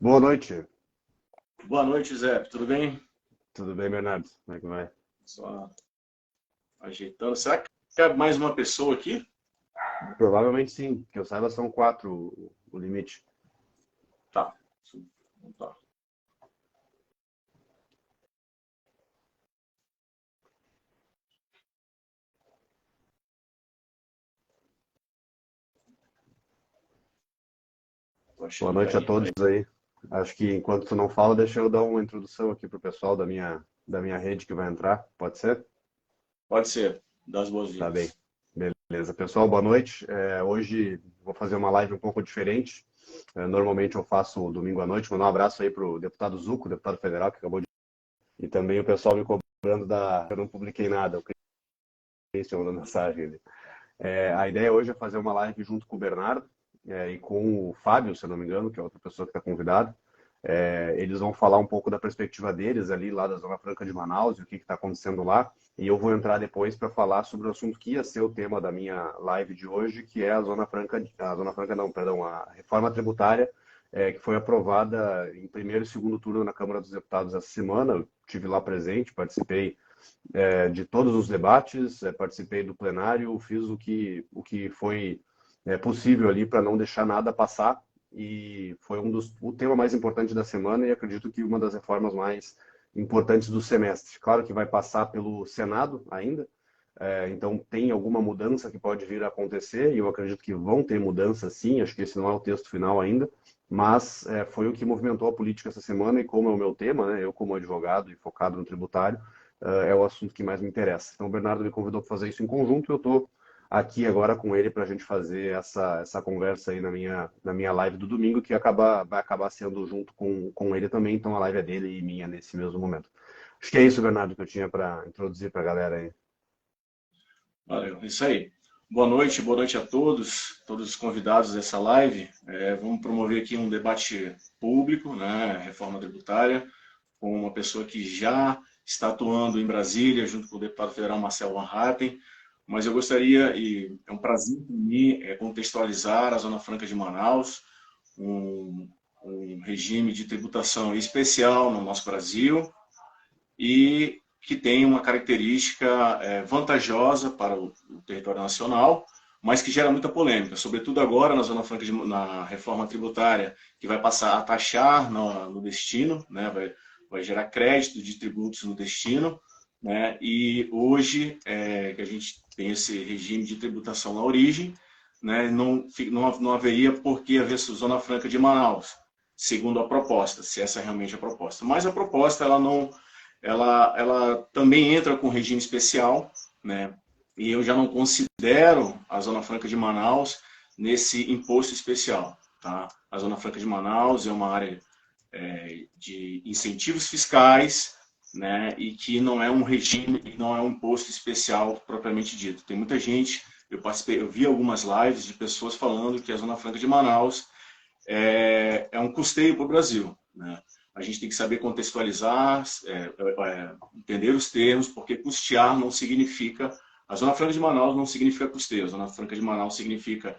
Boa noite. Boa noite, Zé. Tudo bem? Tudo bem, Bernardo? Como é que vai? Só ajeitando. Será que cabe mais uma pessoa aqui? Provavelmente sim, que eu saiba são quatro o limite. Tá. Tá. Tô Boa achando que noite a aí. todos aí. Acho que enquanto tu não fala, deixa eu dar uma introdução aqui pro pessoal da minha rede que vai entrar. Pode ser? Pode ser. Das Tá bem. boas-vindas. Beleza. Pessoal, boa noite. Hoje vou fazer uma live um pouco diferente. Normalmente eu faço domingo à noite. Mandar um abraço aí pro deputado Zuco, deputado federal, que acabou de... E também o pessoal me cobrando da... Eu não publiquei nada. O Christian mandou mensagem ali. A ideia hoje é fazer uma live junto com o Bernardo e com o Fábio, se eu não me engano, que é outra pessoa que está convidada. Eles vão falar um pouco da perspectiva deles ali lá da Zona Franca de Manaus e o que está acontecendo lá. E eu vou entrar depois para falar sobre o assunto que ia ser o tema da minha live de hoje, que é a Zona Franca não, perdão, a reforma tributária, que foi aprovada em primeiro e segundo turno na Câmara dos Deputados essa semana. Eu estive lá presente, participei de todos os debates, participei do plenário, fiz o que foi possível ali para não deixar nada passar e foi o tema mais importante da semana e acredito que uma das reformas mais importantes do semestre. Claro que vai passar pelo Senado ainda, então tem alguma mudança que pode vir a acontecer e eu acredito que vão ter mudanças sim, acho que esse não é o texto final ainda, mas foi o que movimentou a política essa semana e como é o meu tema, né, eu como advogado e focado no tributário, é o assunto que mais me interessa. Então, o Bernardo me convidou para fazer isso em conjunto e eu estou aqui agora com ele para a gente fazer essa conversa aí na minha live do domingo, que vai acabar sendo junto com ele também, então a live é dele e minha nesse mesmo momento. Acho que é isso, Bernardo, que eu tinha para introduzir para a galera aí. Valeu. Isso aí. Boa noite a todos, todos os convidados dessa live. Vamos promover aqui um debate público, né? Reforma tributária, com uma pessoa que já está atuando em Brasília, junto com o deputado federal Marcelo Van Hatten. Mas eu gostaria, e é um prazer para mim, contextualizar a Zona Franca de Manaus, um, um regime de tributação especial no nosso Brasil e que tem uma característica vantajosa para o território nacional, mas que gera muita polêmica, sobretudo agora na Zona Franca, na reforma tributária, que vai passar a taxar no destino, né, vai gerar crédito de tributos no destino, né, e hoje que a gente tem esse regime de tributação na origem, né, não haveria por que haver Zona Franca de Manaus, segundo a proposta, se essa é realmente a proposta. Mas a proposta ela também entra com regime especial, né? E eu já não considero a Zona Franca de Manaus nesse imposto especial, tá? A Zona Franca de Manaus é uma área de incentivos fiscais, né? E que não é um regime, não é um imposto especial propriamente dito. Tem muita gente, eu vi algumas lives de pessoas falando que a Zona Franca de Manaus é um custeio para o Brasil, né? A gente tem que saber contextualizar, entender os termos, porque custear não significa. A Zona Franca de Manaus não significa custeio, a Zona Franca de Manaus significa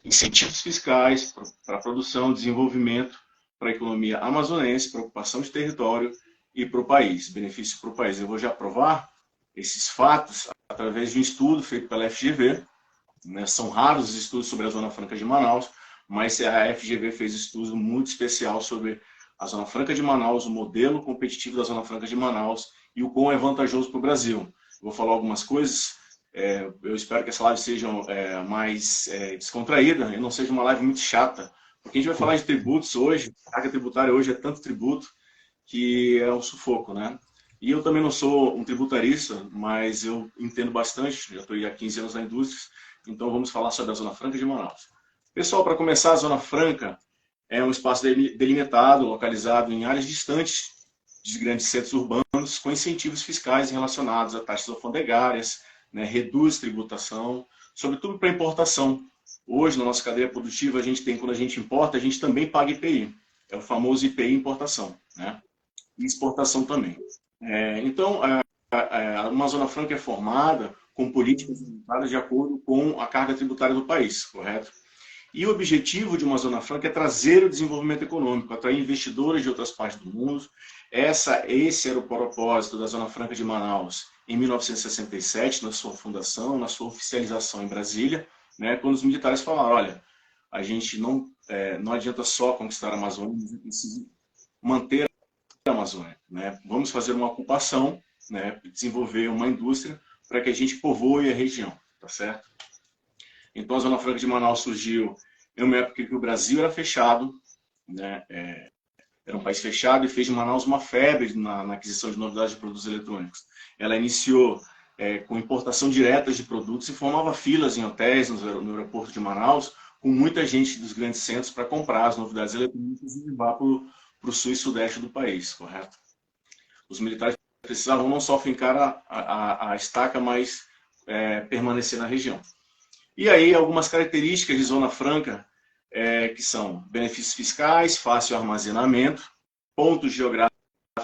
incentivos fiscais para a produção, desenvolvimento, para a economia amazonense, para a ocupação de território e para o país, benefício para o país. Eu vou já provar esses fatos através de um estudo feito pela FGV, né? São raros os estudos sobre a Zona Franca de Manaus, mas a FGV fez um estudo muito especial sobre a Zona Franca de Manaus, o modelo competitivo da Zona Franca de Manaus e o quão é vantajoso para o Brasil. Vou falar algumas coisas, eu espero que essa live seja mais descontraída e não seja uma live muito chata, porque a gente vai falar de tributos hoje, a carga tributária hoje é tanto tributo que é um sufoco, né? E eu também não sou um tributarista, mas eu entendo bastante, já estou há 15 anos na indústria, então vamos falar sobre a Zona Franca de Manaus. Pessoal, para começar, a Zona Franca é um espaço delimitado, localizado em áreas distantes de grandes centros urbanos, com incentivos fiscais relacionados a taxas alfandegárias, né, reduz tributação, sobretudo para importação. Hoje, na nossa cadeia produtiva, a gente tem, quando a gente importa, a gente também paga IPI. É o famoso IPI importação, né? E exportação também. Então, uma Zona Franca é formada com políticas voltadas de acordo com a carga tributária do país, correto? E o objetivo de uma Zona Franca é trazer o desenvolvimento econômico, atrair investidores de outras partes do mundo. Esse era o propósito da Zona Franca de Manaus em 1967, na sua fundação, na sua oficialização em Brasília, né, quando os militares falaram, olha, a gente não adianta só conquistar a Amazônia, é preciso manter a Amazônia, né? Vamos fazer uma ocupação, né, desenvolver uma indústria para que a gente povoe a região, tá certo? Então a Zona Franca de Manaus surgiu em uma época que o Brasil era fechado, né, era um país fechado, e fez de Manaus uma febre na aquisição de novidades de produtos eletrônicos. Ela iniciou com importação direta de produtos e formava filas em hotéis no aeroporto de Manaus, com muita gente dos grandes centros para comprar as novidades eletrônicas e levar para o sul e sudeste do país, correto? Os militares precisavam não só fincar a estaca, mas permanecer na região. E aí algumas características de Zona Franca, que são benefícios fiscais, fácil armazenamento, pontos geográficos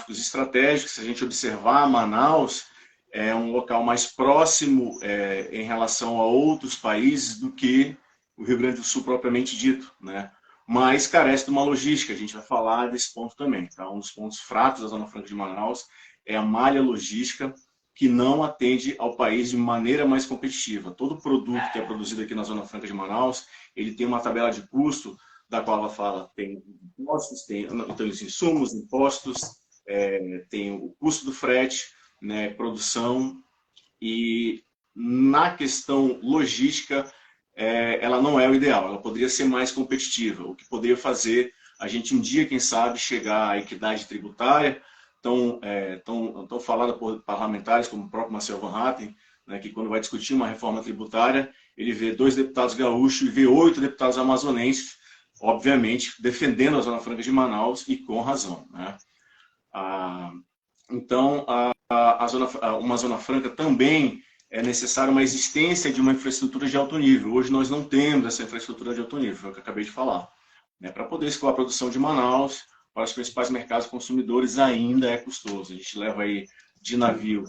estratégicos. Se a gente observar, Manaus é um local mais próximo em relação a outros países do que o Rio Grande do Sul propriamente dito, né? Mas carece de uma logística, a gente vai falar desse ponto também. Tá? Um dos pontos fracos da Zona Franca de Manaus é a malha logística, que não atende ao país de maneira mais competitiva. Todo produto que é produzido aqui na Zona Franca de Manaus, ele tem uma tabela de custo, da qual ela fala, tem impostos, tem os insumos, impostos, tem o custo do frete, né, produção, e na questão logística, ela não é o ideal, ela poderia ser mais competitiva, o que poderia fazer a gente um dia, quem sabe, chegar à equidade tributária, tão falada por parlamentares como o próprio Marcel Van Hatten, né, que quando vai discutir uma reforma tributária, ele vê 2 deputados gaúchos e vê 8 deputados amazonenses, obviamente, defendendo a Zona Franca de Manaus, e com razão, né? Então, uma Zona Franca também é necessária uma existência de uma infraestrutura de alto nível. Hoje nós não temos essa infraestrutura de alto nível, foi o que eu acabei de falar. Né? Para poder escoar a produção de Manaus para os principais mercados consumidores ainda é custoso. A gente leva aí de navio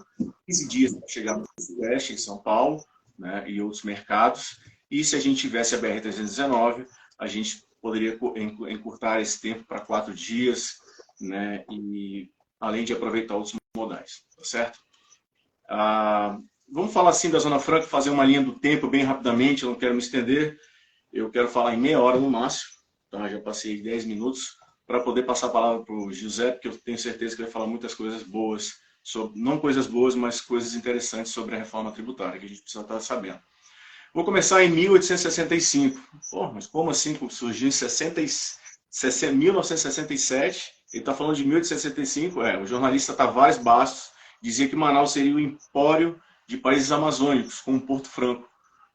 15 dias para chegar no Sudeste, em São Paulo, né, e outros mercados. E se a gente tivesse a BR-319, a gente poderia encurtar esse tempo para 4 dias, né, e além de aproveitar outros modais, tá certo? Vamos falar assim da Zona Franca, fazer uma linha do tempo bem rapidamente, eu não quero me estender, eu quero falar em meia hora no máximo, tá? Já passei 10 minutos, para poder passar a palavra para o José, porque eu tenho certeza que vai falar muitas coisas boas, não coisas boas, mas coisas interessantes sobre a reforma tributária, que a gente precisa estar sabendo. Vou começar em 1865. Pô, mas como assim surgiu em 1967? Ele está falando de 1865. O jornalista Tavares Bastos dizia que Manaus seria o empório de países amazônicos, com Porto Franco.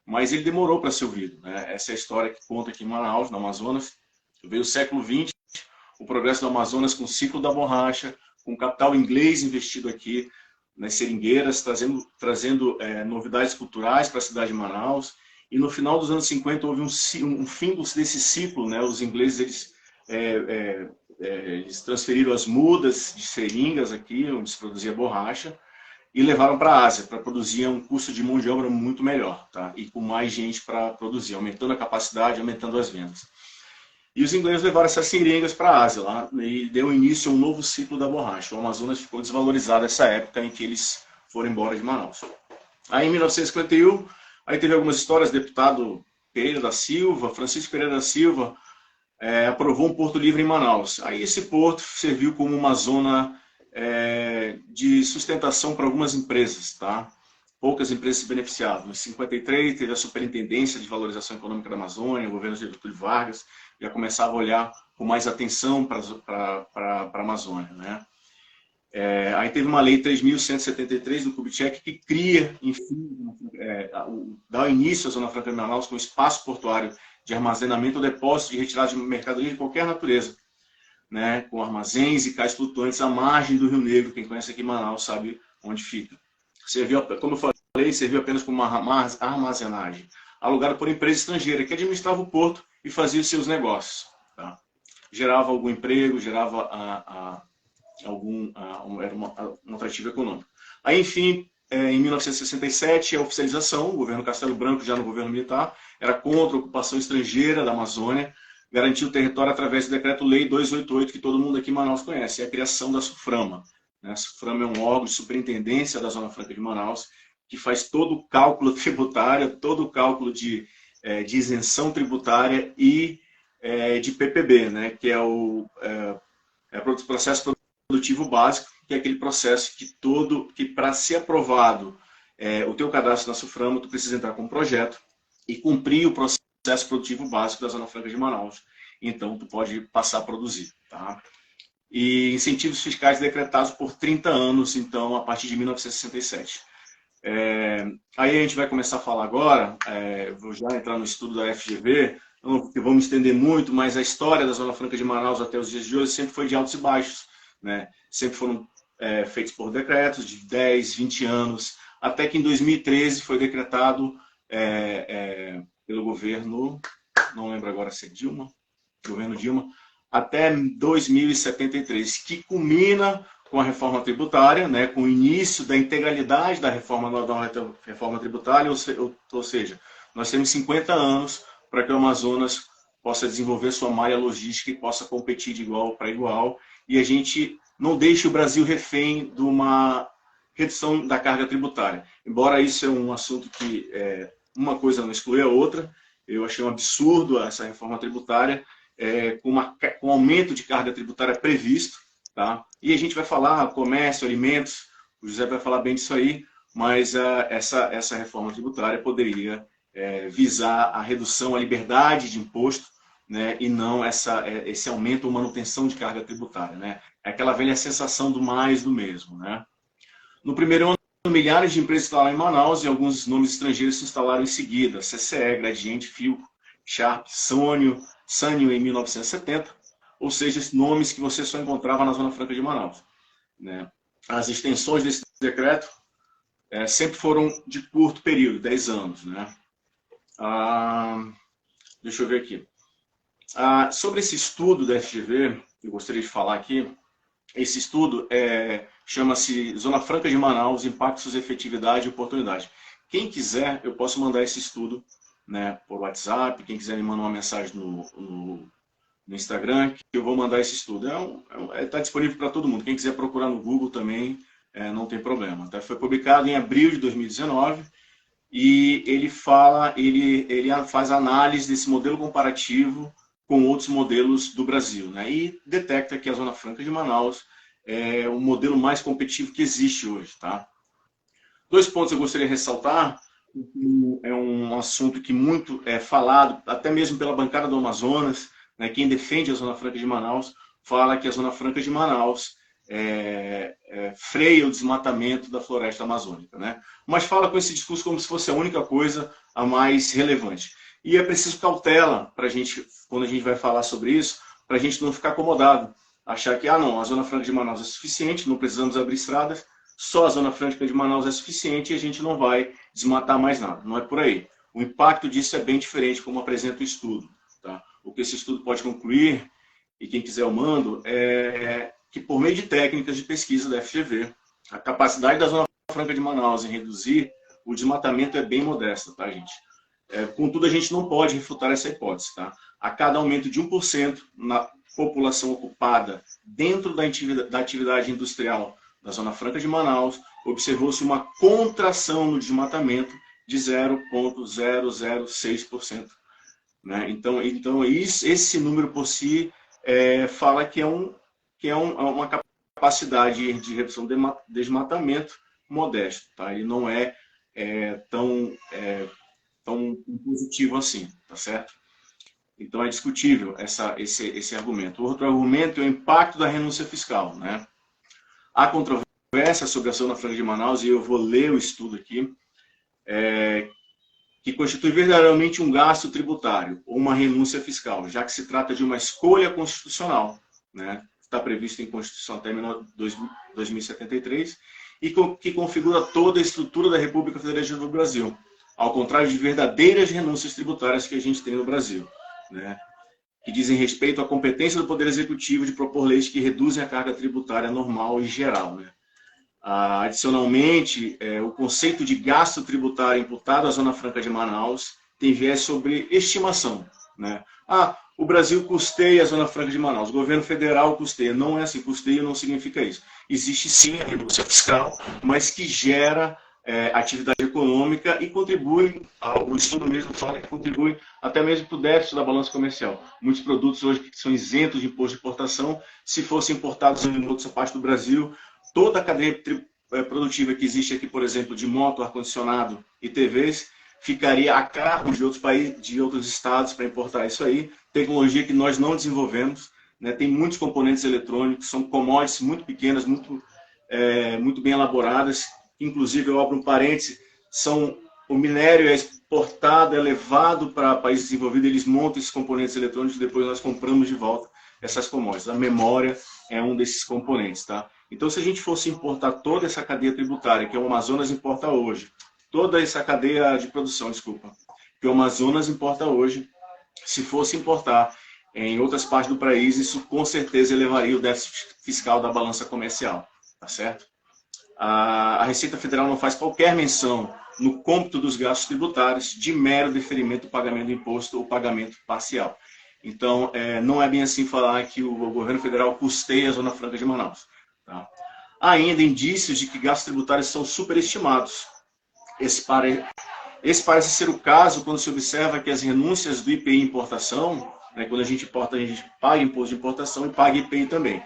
Mas ele demorou para ser ouvido, né? Essa é a história que conta aqui em Manaus, no Amazonas. Veio o século XX, o progresso do Amazonas com o ciclo da borracha, com capital inglês investido aqui nas seringueiras, trazendo novidades culturais para a cidade de Manaus. E no final dos anos 50 houve um fim desse ciclo, né? Os ingleses eles transferiram as mudas de seringas aqui, onde se produzia borracha, e levaram para a Ásia, para produzir um custo de mão de obra muito melhor, tá? E com mais gente para produzir, aumentando a capacidade, aumentando as vendas. E os ingleses levaram essas seringas para a Ásia, lá, e deu início a um novo ciclo da borracha. O Amazonas ficou desvalorizado nessa época em que eles foram embora de Manaus. Aí, em 1951, aí teve algumas histórias, deputado Pereira da Silva, Francisco Pereira da Silva, aprovou um porto livre em Manaus. Aí esse porto serviu como uma zona de sustentação para algumas empresas, tá? Poucas empresas se beneficiavam. Em 53 teve a Superintendência de Valorização Econômica da Amazônia, o governo de Getúlio Vargas já começava a olhar com mais atenção para a Amazônia, né? Aí teve uma lei 3.173 do Kubitschek que cria, enfim, dá início à Zona Franca de Manaus com espaço portuário de armazenamento ou depósito de retirada de mercadoria de qualquer natureza, né? Com armazéns e cais flutuantes à margem do Rio Negro. Quem conhece aqui Manaus sabe onde fica. Serviu, como eu falei, serviu apenas como uma armazenagem, alugado por empresa estrangeira que administrava o porto e fazia os seus negócios, tá? Gerava algum emprego, gerava era um atrativo econômico. Aí, enfim, em 1967, a oficialização, o governo Castelo Branco, já no governo militar, era contra a ocupação estrangeira da Amazônia, garantiu o território através do Decreto-Lei 288, que todo mundo aqui em Manaus conhece, é a criação da SUFRAMA. A SUFRAMA é um órgão de superintendência da Zona Franca de Manaus, que faz todo o cálculo tributário, todo o cálculo de isenção tributária e de PPB, né, que é o processo produtivo básico, que é aquele processo que para ser aprovado o teu cadastro na SUFRAMA, tu precisa entrar com um projeto e cumprir o processo produtivo básico da Zona Franca de Manaus. Então, tu pode passar a produzir. Tá? E incentivos fiscais decretados por 30 anos, então, a partir de 1967. Aí a gente vai começar a falar agora, vou já entrar no estudo da FGV, não vamos estender muito, mas a história da Zona Franca de Manaus até os dias de hoje sempre foi de altos e baixos, né? Sempre foram feitos por decretos de 10, 20 anos, até que em 2013 foi decretado pelo governo, não lembro agora se é Dilma, governo Dilma, até 2073, que culmina com a reforma tributária, né, com o início da integralidade da reforma tributária, ou seja, nós temos 50 anos para que o Amazonas possa desenvolver sua malha logística e possa competir de igual para igual, e a gente não deixe o Brasil refém de uma redução da carga tributária. Embora isso é um assunto que uma coisa não exclui a outra, eu achei um absurdo essa reforma tributária, com aumento de carga tributária previsto, tá? E a gente vai falar comércio, alimentos, o José vai falar bem disso aí, mas essa reforma tributária poderia visar a redução, a liberdade de imposto, né, e não esse aumento ou manutenção de carga tributária. Né? É aquela velha sensação do mais do mesmo. Né? No primeiro ano, milhares de empresas instalaram em Manaus e alguns nomes estrangeiros se instalaram em seguida. CCE, Gradiente, Filco, Sharp, Sanyo em 1970, ou seja, nomes que você só encontrava na Zona Franca de Manaus. Né? As extensões desse decreto sempre foram de curto período, 10 anos. Né? Deixa eu ver aqui. Sobre esse estudo da FGV, eu gostaria de falar aqui, esse estudo chama-se Zona Franca de Manaus, Impactos, Efetividade e Oportunidade. Quem quiser, eu posso mandar esse estudo, né, por WhatsApp, quem quiser me mandar uma mensagem no Instagram, que eu vou mandar esse estudo. Está disponível para todo mundo. Quem quiser procurar no Google também, não tem problema. Tá? Foi publicado em abril de 2019 e ele faz análise desse modelo comparativo com outros modelos do Brasil. Né? E detecta que a Zona Franca de Manaus é o modelo mais competitivo que existe hoje. Tá? 2 pontos eu gostaria de ressaltar. É um assunto que muito é falado, até mesmo pela bancada do Amazonas, né, quem defende a Zona Franca de Manaus, fala que a Zona Franca de Manaus freia o desmatamento da floresta amazônica. Né? Mas fala com esse discurso como se fosse a única coisa a mais relevante. E é preciso cautela para a gente, quando a gente vai falar sobre isso, para a gente não ficar acomodado, achar que não, a Zona Franca de Manaus é suficiente, não precisamos abrir estradas, só a Zona Franca de Manaus é suficiente e a gente não vai desmatar mais nada. Não é por aí. O impacto disso é bem diferente, como apresenta o estudo. Tá? O que esse estudo pode concluir, e quem quiser eu mando, é que por meio de técnicas de pesquisa da FGV, a capacidade da Zona Franca de Manaus em reduzir o desmatamento é bem modesta, tá, gente? Contudo, a gente não pode refutar essa hipótese. Tá? A cada aumento de 1% na população ocupada dentro da atividade industrial da Zona Franca de Manaus, observou-se uma contração no desmatamento de 0,006%. Né? Então esse número por si fala que é uma capacidade de redução de desmatamento modesto. Tá? Ele não é tão positivo assim, tá certo? Então é discutível esse argumento. O outro argumento é o impacto da renúncia fiscal. Né? Há controvérsia sobre a Zona Franca de Manaus, e eu vou ler o estudo aqui, que constitui verdadeiramente um gasto tributário ou uma renúncia fiscal, já que se trata de uma escolha constitucional, né? Está previsto em Constituição até 2073, e que configura toda a estrutura da República Federativa do Brasil, ao contrário de verdadeiras renúncias tributárias que a gente tem no Brasil, né? Que dizem respeito à competência do Poder Executivo de propor leis que reduzem a carga tributária normal e geral. Né? Adicionalmente, o conceito de gasto tributário imputado à Zona Franca de Manaus tem viés sobre estimação, né? O Brasil custeia a Zona Franca de Manaus, o governo federal custeia. Não é assim, custeio não significa isso. Existe sim a renúncia fiscal, mas que gera atividade econômica e contribui, o estudo mesmo fala que contribui até mesmo para o déficit da balança comercial. Muitos produtos hoje que são isentos de imposto de importação, se fossem importados em outra parte do Brasil, toda a cadeia produtiva que existe aqui, por exemplo, de moto, ar-condicionado e TVs, ficaria a cargo de outros países, de outros estados para importar isso aí. Tecnologia que nós não desenvolvemos, né? Tem muitos componentes eletrônicos, são commodities muito pequenas, muito bem elaboradas. Inclusive, eu abro um parêntese, o minério é exportado, é levado para países desenvolvidos, eles montam esses componentes eletrônicos e depois nós compramos de volta essas commodities. A memória é um desses componentes, tá? Então, se a gente fosse importar toda essa cadeia tributária que o Amazonas importa hoje, toda essa cadeia de produção, desculpa, que o Amazonas importa hoje, se fosse importar em outras partes do país, isso com certeza elevaria o déficit fiscal da balança comercial, tá certo? A Receita Federal não faz qualquer menção no cômputo dos gastos tributários de mero deferimento do pagamento do imposto ou pagamento parcial. Então, não é bem assim falar que o governo federal custeia a Zona Franca de Manaus. Tá? Há ainda indícios de que gastos tributários são superestimados. Esse parece ser o caso quando se observa que as renúncias do IPI importação, né, quando a gente importa, a gente paga imposto de importação e paga IPI também,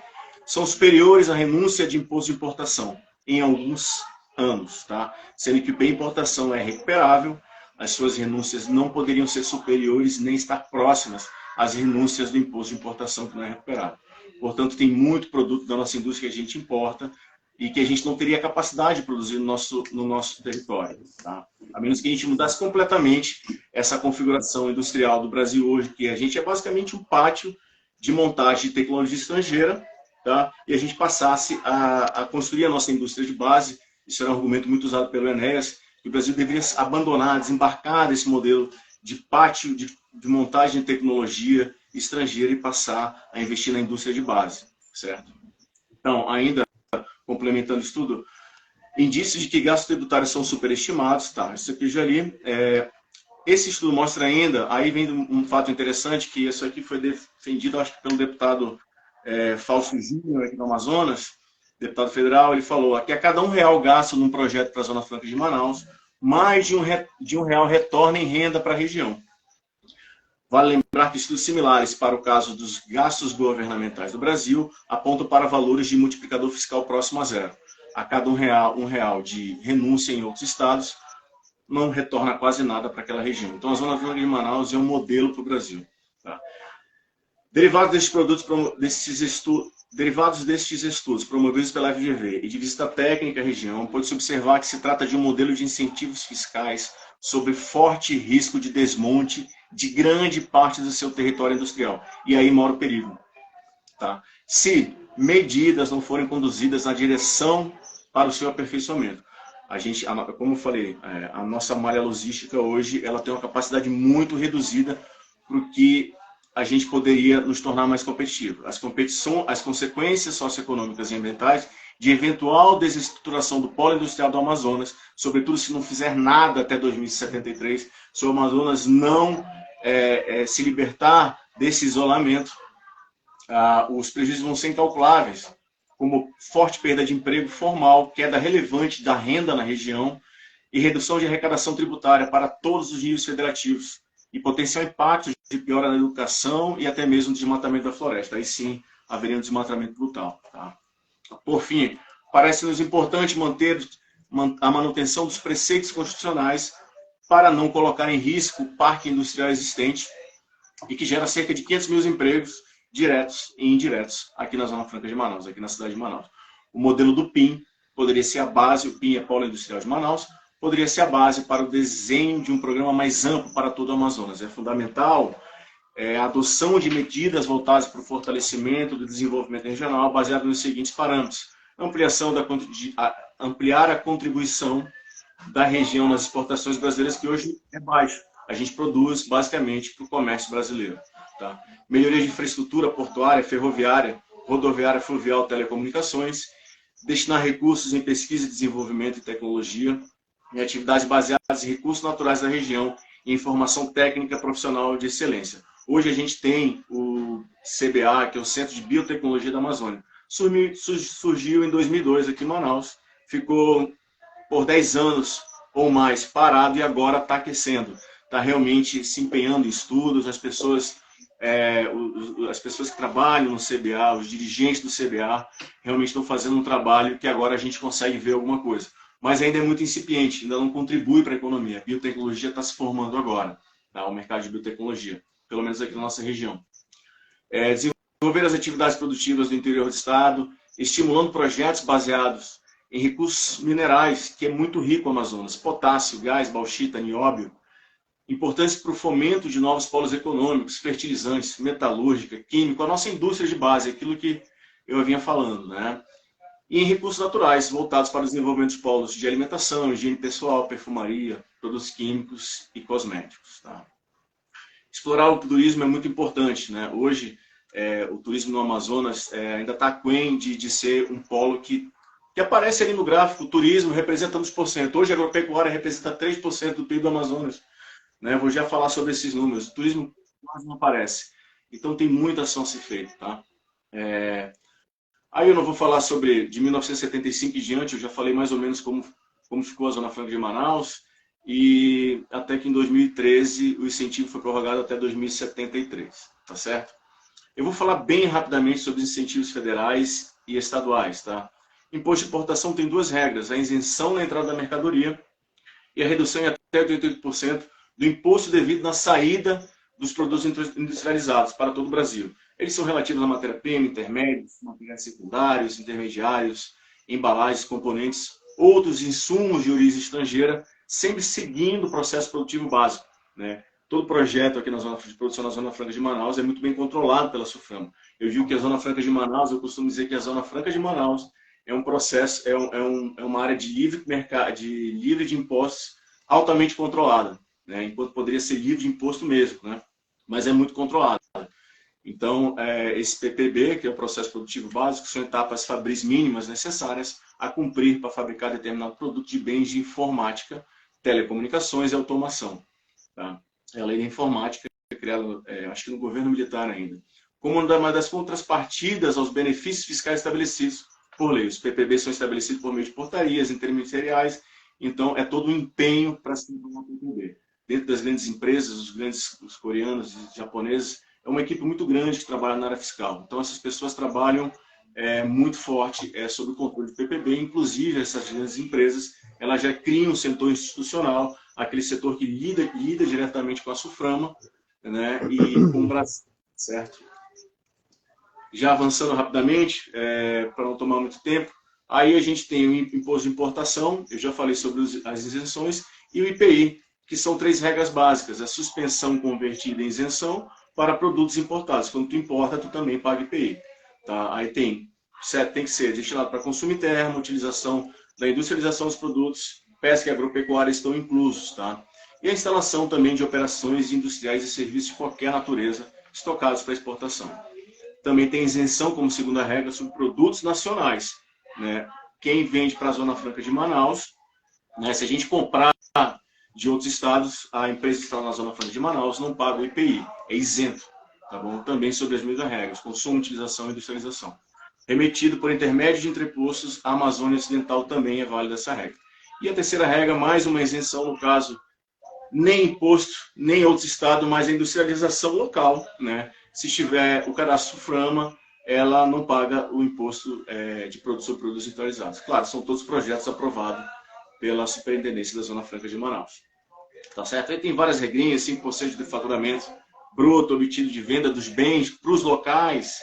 são superiores à renúncia de imposto de importação em alguns anos, tá? Sendo que o IPI importação é recuperável, as suas renúncias não poderiam ser superiores nem estar próximas às renúncias do imposto de importação, que não é recuperável. Portanto, tem muito produto da nossa indústria que a gente importa e que a gente não teria capacidade de produzir no nosso território, tá? A menos que a gente mudasse completamente essa configuração industrial do Brasil hoje, que a gente é basicamente um pátio de montagem de tecnologia estrangeira, tá? E a gente passasse a construir a nossa indústria de base. Isso era um argumento muito usado pelo Enéas, que o Brasil deveria abandonar, desembarcar desse modelo de pátio de montagem de tecnologia estrangeira e passar a investir na indústria de base, certo? Então, ainda complementando o estudo, indícios de que gastos tributários são superestimados, tá? Isso aqui eu já li. Esse estudo mostra ainda, aí vem um fato interessante, que isso aqui foi defendido, acho que pelo deputado Fausto Júnior, aqui no Amazonas, deputado federal. Ele falou que a cada R$1 gasto num projeto para a Zona Franca de Manaus, mais de R$1 retorna em renda para a região. Vale lembrar que estudos similares para o caso dos gastos governamentais do Brasil apontam para valores de multiplicador fiscal próximo a zero. A cada R$1 de renúncia em outros estados, não retorna quase nada para aquela região. Então, a Zona Franca de Manaus é um modelo para o Brasil. Tá? Derivados destes estudos promovidos pela FGV e de visita técnica à região, pode-se observar que se trata de um modelo de incentivos fiscais sob forte risco de desmonte de grande parte do seu território industrial. E aí mora o perigo. Tá? Se medidas não forem conduzidas na direção para o seu aperfeiçoamento. Como eu falei, a nossa malha logística hoje ela tem uma capacidade muito reduzida para o que a gente poderia nos tornar mais competitivos. As consequências socioeconômicas e ambientais de eventual desestruturação do polo industrial do Amazonas, sobretudo se não fizer nada até 2073, se o Amazonas não se libertar desse isolamento, os prejuízos vão ser incalculáveis, como forte perda de emprego formal, queda relevante da renda na região e redução de arrecadação tributária para todos os níveis federativos e potencial impacto de piora na educação e até mesmo desmatamento da floresta. Aí sim, haveria um desmatamento brutal. Tá? Por fim, parece-nos importante manter a manutenção dos preceitos constitucionais para não colocar em risco o parque industrial existente e que gera cerca de 500 mil empregos diretos e indiretos aqui na Zona Franca de Manaus, aqui na cidade de Manaus. O modelo do PIN poderia ser a base, o PIN é Polo Industrial de Manaus, poderia ser a base para o desenho de um programa mais amplo para todo o Amazonas. É fundamental a adoção de medidas voltadas para o fortalecimento do desenvolvimento regional, baseado nos seguintes parâmetros: ampliar a contribuição da região nas exportações brasileiras, que hoje é baixo. A gente produz basicamente para o comércio brasileiro. Tá? Melhoria de infraestrutura portuária, ferroviária, rodoviária, fluvial, telecomunicações, destinar recursos em pesquisa, desenvolvimento e tecnologia, em atividades baseadas em recursos naturais da região e em formação técnica profissional de excelência. Hoje a gente tem o CBA, que é o Centro de Biotecnologia da Amazônia. Surgiu em 2002 aqui em Manaus, ficou por 10 anos ou mais parado e agora está aquecendo. Está realmente se empenhando em estudos, as pessoas que trabalham no CBA, os dirigentes do CBA, realmente estão fazendo um trabalho que agora a gente consegue ver alguma coisa. Mas ainda é muito incipiente, ainda não contribui para a economia. A biotecnologia está se formando agora, tá? O mercado de biotecnologia, pelo menos aqui na nossa região. Desenvolver as atividades produtivas do interior do estado, estimulando projetos baseados em recursos minerais, que é muito rico o Amazonas, potássio, gás, bauxita, nióbio, importantes para o fomento de novos polos econômicos, fertilizantes, metalúrgica, químico, a nossa indústria de base, aquilo que eu vinha falando, né? E em recursos naturais, voltados para o desenvolvimento de polos de alimentação, higiene pessoal, perfumaria, produtos químicos e cosméticos. Tá? Explorar o turismo é muito importante, né? Hoje, o turismo no Amazonas ainda está aquém de ser um polo que aparece ali no gráfico. O turismo representa uns por cento. Hoje a agropecuária representa 3% do PIB do Amazonas. Né? Vou já falar sobre esses números. O turismo quase não aparece. Então tem muita ação a ser feita. Tá? Aí eu não vou falar sobre de 1975 em diante, eu já falei mais ou menos como ficou a Zona Franca de Manaus, e até que em 2013 o incentivo foi prorrogado até 2073, tá certo? Eu vou falar bem rapidamente sobre os incentivos federais e estaduais, tá? Imposto de importação tem duas regras, a isenção na entrada da mercadoria e a redução em até 88% do imposto devido na saída dos produtos industrializados para todo o Brasil. Eles são relativos à matéria-prima, intermédios, materiais secundários, intermediários, embalagens, componentes, outros insumos de origem estrangeira, sempre seguindo o processo produtivo básico. Né? Todo projeto aqui na zona de produção na Zona Franca de Manaus é muito bem controlado pela SUFRAMA. Eu digo que a Zona Franca de Manaus, eu costumo dizer que a Zona Franca de Manaus é um processo, é uma área de livre mercado, livre de impostos, altamente controlada, né? Enquanto poderia ser livre de imposto mesmo, né? Mas é muito controlada. Então, esse PPB, que é o processo produtivo básico, são etapas fabris mínimas necessárias a cumprir para fabricar determinado produto de bens de informática, telecomunicações e automação. Tá? A lei da informática foi criada, acho que no governo militar ainda. Como uma das contrapartidas aos benefícios fiscais estabelecidos por lei. Os PPBs são estabelecidos por meio de portarias interministeriais, então é todo um empenho para se implementar um PPB. Dentro das grandes empresas, os coreanos e japoneses, é uma equipe muito grande que trabalha na área fiscal. Então, essas pessoas trabalham muito forte sobre o controle do PPB. Inclusive, essas grandes empresas elas já criam um setor institucional, aquele setor que lida diretamente com a SUFRAMA, né, e com o Brasil, certo? Já avançando rapidamente, para não tomar muito tempo, aí a gente tem o imposto de importação, eu já falei sobre as isenções, e o IPI, que são 3 regras básicas: a suspensão convertida em isenção para produtos importados. Quando tu importa, tu também paga IPI. Tá? Aí tem que ser destinado para consumo interno, utilização da industrialização dos produtos, pesca e agropecuária estão inclusos. Tá? E a instalação também de operações industriais e serviços de qualquer natureza estocados para exportação. Também tem isenção como segunda regra sobre produtos nacionais. Né? Quem vende para a Zona Franca de Manaus, né, se a gente comprar de outros estados, a empresa que está na Zona Franca de Manaus não paga o IPI, é isento, tá bom? Também sobre as mesmas regras, consumo, utilização e industrialização. Remetido por intermédio de entrepostos, a Amazônia Ocidental também é válida essa regra. E a terceira regra, mais uma isenção, no caso, nem imposto, nem outros estados, mas a industrialização local, né? Se tiver o cadastro SUFRAMA, ela não paga o imposto de produtos sobre produtos industrializados. Claro, são todos projetos aprovados pela Superintendência da Zona Franca de Manaus. Tá certo? Aí tem várias regrinhas, 5% de faturamento bruto obtido de venda dos bens para os locais,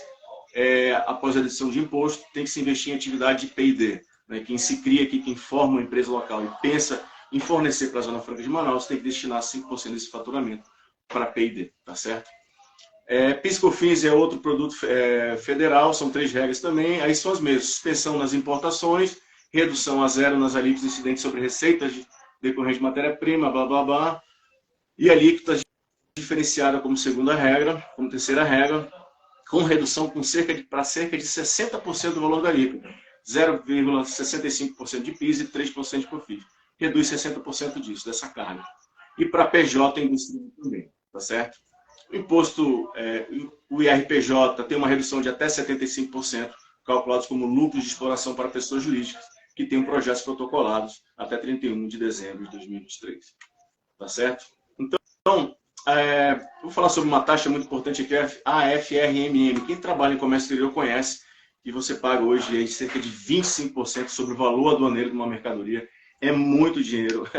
após a dedução de imposto, tem que se investir em atividade de P&D. Né? Quem se cria aqui, quem forma uma empresa local e pensa em fornecer para a Zona Franca de Manaus, tem que destinar 5% desse faturamento para P&D, tá certo? PIS/COFINS é outro produto federal, são 3 regras também, aí são as mesmas: suspensão nas importações, redução a zero nas alíquotas incidentes sobre receitas decorrentes de matéria-prima, blá, blá, blá, e alíquotas diferenciada como segunda regra, como terceira regra, com redução para cerca de 60% do valor da alíquota. 0,65% de PIS e 3% de COFINS. Reduz 60% disso, dessa carga. E para PJ, a indústria também, tá certo? O imposto, o IRPJ tem uma redução de até 75%, calculados como lucros de exploração para pessoas jurídicas, que tenham projetos protocolados até 31 de dezembro de 2023. Tá certo? Então, vou falar sobre uma taxa muito importante aqui, a AFRMM. Quem trabalha em comércio exterior conhece que você paga hoje aí cerca de 25% sobre o valor aduaneiro de uma mercadoria. É muito dinheiro.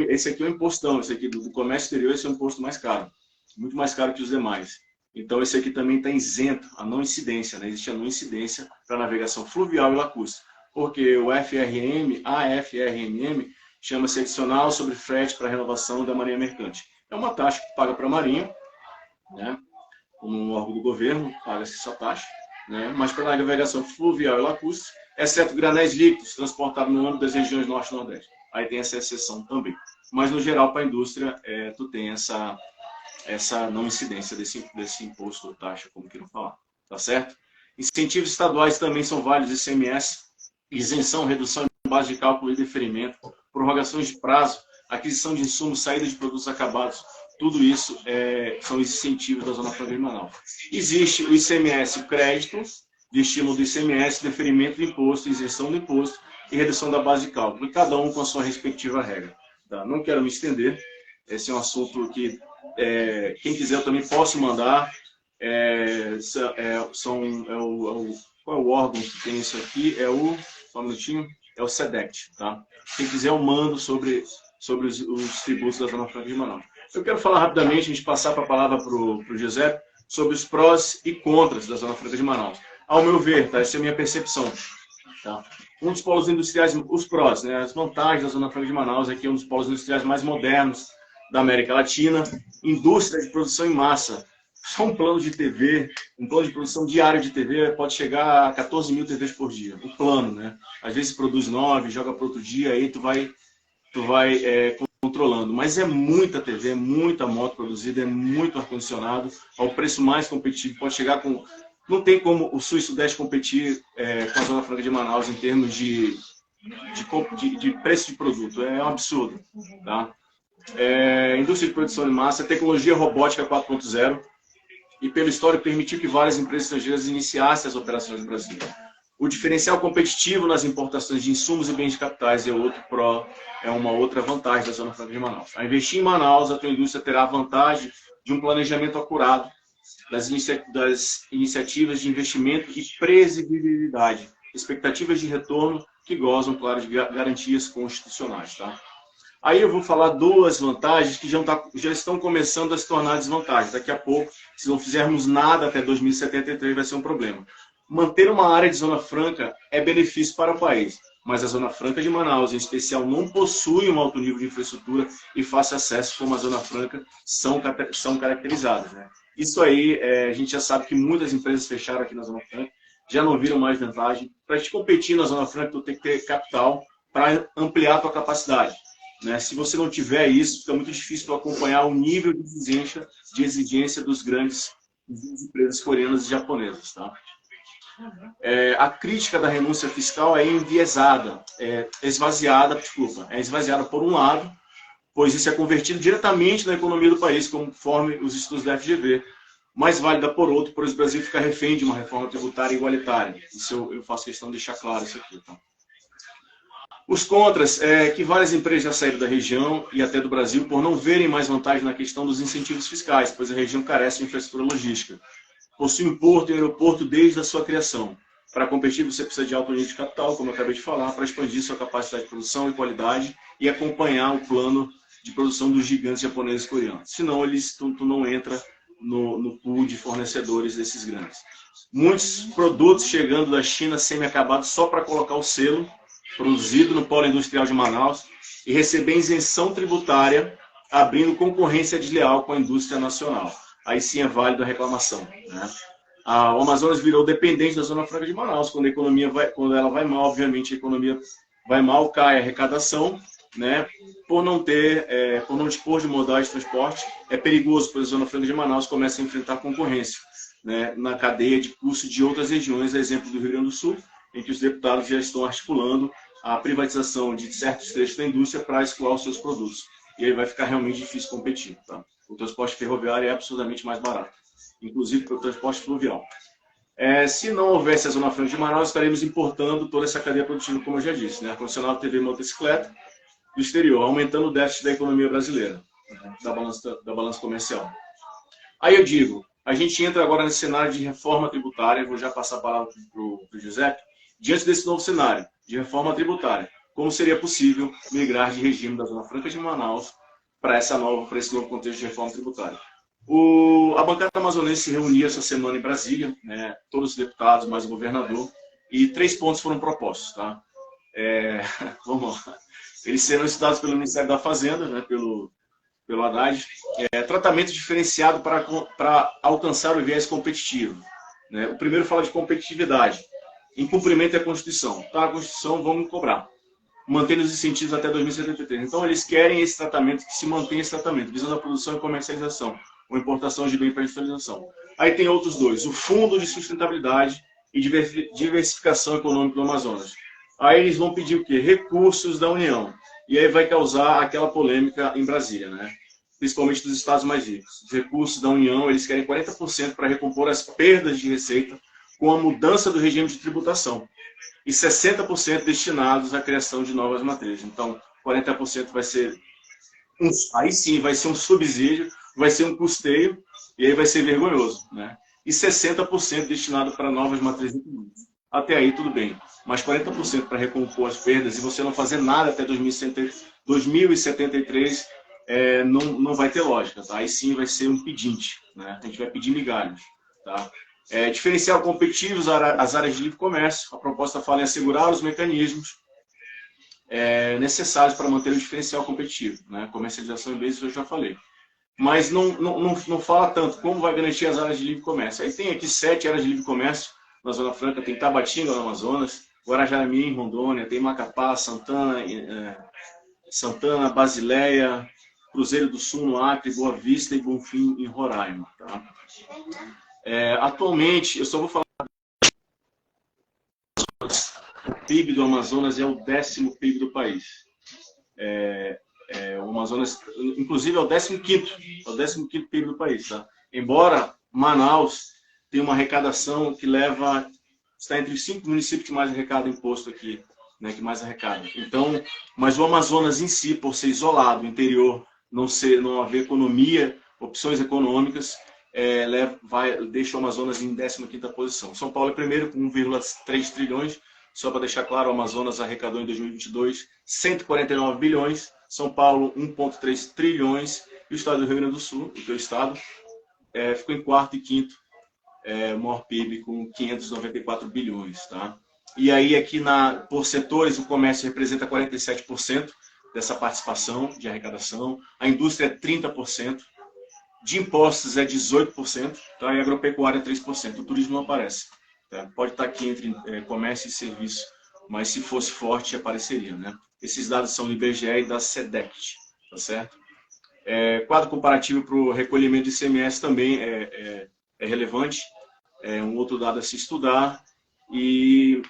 Esse aqui é um impostão, esse aqui do comércio exterior, esse é o imposto mais caro. Muito mais caro que os demais. Então, esse aqui também está isento, a não incidência, né? Existe a não incidência para navegação fluvial e lacustre. Porque o AFRM chama-se adicional sobre frete para renovação da marinha mercante. É uma taxa que paga para a marinha, né? Como um órgão do governo, paga-se essa taxa, né? Mas para navegação fluvial e lacustre, exceto granéis líquidos transportados no âmbito das regiões norte e nordeste. Aí tem essa exceção também. Mas, no geral, para a indústria, tu tem essa não incidência desse imposto ou taxa, como queiram falar. Tá certo? Incentivos estaduais também são válidos, ICMS, isenção, redução de base de cálculo e deferimento, prorrogações de prazo, aquisição de insumos, saída de produtos acabados, tudo isso são os incentivos da Zona Franca de Manaus. Existe o ICMS, o crédito de estímulo do ICMS, deferimento do imposto, isenção do imposto e redução da base de cálculo, e cada um com a sua respectiva regra. Tá? Não quero me estender, esse é um assunto que quem quiser eu também posso mandar. Qual é o órgão que tem isso aqui? Só um minutinho. É o SEDECT. Tá? Quem quiser eu mando sobre os tributos da Zona Franca de Manaus. Eu quero falar rapidamente, a gente passar para a palavra para o Giuseppe, sobre os prós e contras da Zona Franca de Manaus. Ao meu ver, tá? Essa é a minha percepção. Tá? Um dos polos industriais, os prós, né? As vantagens da Zona Franca de Manaus é que é um dos polos industriais mais modernos da América Latina, indústria de produção em massa. Só um plano de TV, um plano de produção diário de TV pode chegar a 14 mil TVs por dia. Um plano, né? Às vezes produz 9, joga para outro dia, aí tu vai controlando. Mas é muita TV, é muita moto produzida, é muito ar-condicionado, ao preço mais competitivo. Pode chegar com... Não tem como o Sul e Sudeste competir com a Zona Franca de Manaus em termos de preço de produto. É um absurdo, tá? Indústria de produção em massa, tecnologia robótica 4.0 e, pelo histórico, permitiu que várias empresas estrangeiras iniciassem as operações no Brasil. O diferencial competitivo nas importações de insumos e bens de capitais é uma outra vantagem da Zona Franca de Manaus. Ao investir em Manaus, a tua indústria terá a vantagem de um planejamento acurado das iniciativas de investimento e previsibilidade, expectativas de retorno que gozam, claro, de garantias constitucionais. Tá? Aí eu vou falar duas vantagens que já estão começando a se tornar desvantagens. Daqui a pouco, se não fizermos nada até 2073, vai ser um problema. Manter uma área de Zona Franca é benefício para o país, mas a Zona Franca de Manaus, em especial, não possui um alto nível de infraestrutura e fácil acesso como a Zona Franca são caracterizadas. Né? Isso aí, a gente já sabe que muitas empresas fecharam aqui na Zona Franca, já não viram mais vantagem. Para a gente competir na Zona Franca, tu tem que ter capital para ampliar a tua capacidade. Né? Se você não tiver isso, fica muito difícil tu acompanhar o nível de exigência das grandes empresas coreanas e japonesas. Tá? A crítica da renúncia fiscal é enviesada, é esvaziada por um lado, pois isso é convertido diretamente na economia do país, conforme os estudos da FGV, mas válida por outro, pois o Brasil fica refém de uma reforma tributária igualitária. Isso eu faço questão de deixar claro isso aqui. Tá? Os contras é que várias empresas já saíram da região e até do Brasil por não verem mais vantagem na questão dos incentivos fiscais, pois a região carece de infraestrutura logística. Possui um porto e um aeroporto desde a sua criação. Para competir, você precisa de alto nível de capital, como eu acabei de falar, para expandir sua capacidade de produção e qualidade e acompanhar o plano de produção dos gigantes japoneses e coreanos. Senão, tu não entra no pool de fornecedores desses grandes. Muitos produtos chegando da China semi-acabados só para colocar o selo, produzido no Polo Industrial de Manaus, e receber isenção tributária, abrindo concorrência desleal com a indústria nacional. Aí sim é válida a reclamação. Né? O Amazonas virou dependente da Zona Franca de Manaus. Quando ela vai mal, obviamente a economia vai mal, cai a arrecadação, né? Por não dispor de modais de transporte, é perigoso, pois a Zona Franca de Manaus começa a enfrentar concorrência, né? Na cadeia de custo de outras regiões, a exemplo do Rio Grande do Sul, em que os deputados já estão articulando a privatização de certos trechos da indústria para escoar os seus produtos. E aí vai ficar realmente difícil competir. Tá? O transporte ferroviário é absurdamente mais barato, inclusive para o transporte fluvial. Se não houvesse a Zona Franca de Manaus, estaremos importando toda essa cadeia produtiva, como eu já disse, né? Ar-condicionado, TV e motocicleta do exterior, aumentando o déficit da economia brasileira, da balança comercial. Aí eu digo, a gente entra agora nesse cenário de reforma tributária, vou já passar a palavra para o Giuseppe, diante desse novo cenário de reforma tributária, como seria possível migrar de regime da Zona Franca de Manaus para esse novo contexto de reforma tributária? A bancada amazonense se reuniu essa semana em Brasília, né, todos os deputados, mais o governador, e 3 pontos foram propostos. Tá? Vamos lá. Eles serão estudados pelo Ministério da Fazenda, né, pelo Haddad, tratamento diferenciado para alcançar o viés competitivo. Né? O primeiro fala de competitividade, em cumprimento à Constituição. Tá, a Constituição, vamos cobrar. Mantendo os incentivos até 2073. Então, eles querem esse tratamento, que se mantenha esse tratamento, visando a produção e comercialização, ou importação de bem para industrialização. Aí tem outros dois, o Fundo de Sustentabilidade e Diversificação Econômica do Amazonas. Aí eles vão pedir o quê? Recursos da União. E aí vai causar aquela polêmica em Brasília, né? Principalmente dos estados mais ricos. Os recursos da União, eles querem 40% para recompor as perdas de receita com a mudança do regime de tributação. E 60% destinados à criação de novas matrizes. Então, 40% vai ser aí sim, vai ser um subsídio, vai ser um custeio, e aí vai ser vergonhoso. Né? E 60% destinado para novas matrizes econômicas. Até aí, tudo bem. Mas 40% para recompor as perdas e você não fazer nada até 2073, não vai ter lógica. Tá? Aí sim vai ser um pedinte. Né? A gente vai pedir migalhas. Tá? Diferencial competitivo, as áreas de livre comércio. A proposta fala em assegurar os mecanismos necessários para manter o diferencial competitivo. Né? Comercialização e bens, eu já falei. Mas não fala tanto como vai garantir as áreas de livre comércio. Aí tem aqui 7 áreas de livre comércio na Zona Franca. Tem Tabatinga, no Amazonas, Guarajara-Mirim, em Rondônia, tem Macapá, Santana, Basileia, Cruzeiro do Sul, no Acre, Boa Vista e Bonfim, em Roraima. Tá? Atualmente, eu só vou falar o PIB do Amazonas é o 10º PIB do país. O Amazonas, inclusive, é o 15º PIB do país. Tá? Embora Manaus tenha uma arrecadação que está entre os 5 municípios que mais arrecadam imposto aqui, né, que mais arrecada. Então, mas o Amazonas em si, por ser isolado, interior, não haver economia, opções econômicas, deixa o Amazonas em 15ª posição. São Paulo é primeiro com 1,3 trilhões. Só para deixar claro, o Amazonas arrecadou em 2022 149 bilhões, São Paulo 1,3 trilhões e o estado do Rio Grande do Sul, o teu estado, ficou em 4º e 5º, o maior PIB com 594 bilhões. Tá? E aí aqui por setores, o comércio representa 47% dessa participação de arrecadação, a indústria é 30%, de impostos é 18%, tá? E a agropecuária é 3%, o turismo não aparece. Pode estar aqui entre comércio e serviço, mas se fosse forte, apareceria. Né? Esses dados são do IBGE e da SEDECT, tá certo? Quadro comparativo para o recolhimento de ICMS também é relevante, um outro dado a se estudar. E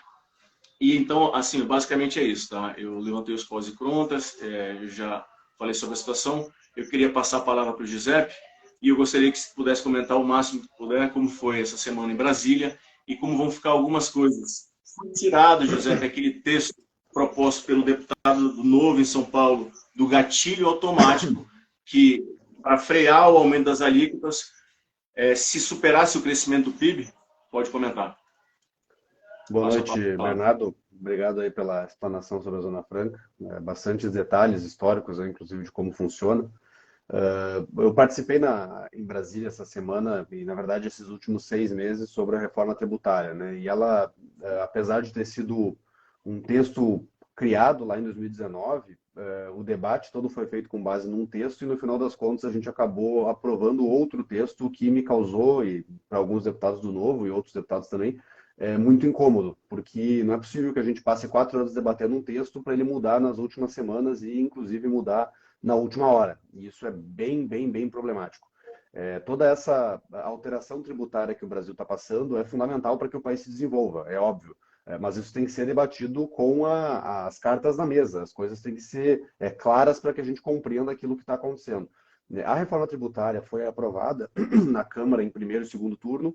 então, assim, basicamente é isso. Tá? Eu levantei os pós e contas, eu já falei sobre a situação. Eu queria passar a palavra para o Giuseppe e eu gostaria que pudesse comentar o máximo que puder como foi essa semana em Brasília e como vão ficar algumas coisas. Foi tirado, José, aquele texto proposto pelo deputado do Novo em São Paulo, do gatilho automático, que para frear o aumento das alíquotas, se superasse o crescimento do PIB? Pode comentar. Boa noite, Bernardo. Obrigado aí pela explanação sobre a Zona Franca. Bastantes detalhes históricos, inclusive, de como funciona. Eu participei em Brasília essa semana e, na verdade, esses últimos 6 meses sobre a reforma tributária, né? E ela, apesar de ter sido um texto criado lá em 2019, o debate todo foi feito com base num texto e, no final das contas, a gente acabou aprovando outro texto que me causou, e para alguns deputados do Novo e outros deputados também, muito incômodo, porque não é possível que a gente passe 4 anos debatendo um texto para ele mudar nas últimas semanas e, inclusive, mudar na última hora. E isso é bem problemático. Toda essa alteração tributária que o Brasil está passando é fundamental para que o país se desenvolva, é óbvio. Mas isso tem que ser debatido com as cartas na mesa, as coisas têm que ser claras para que a gente compreenda aquilo que está acontecendo. A reforma tributária foi aprovada na Câmara em primeiro e segundo turno,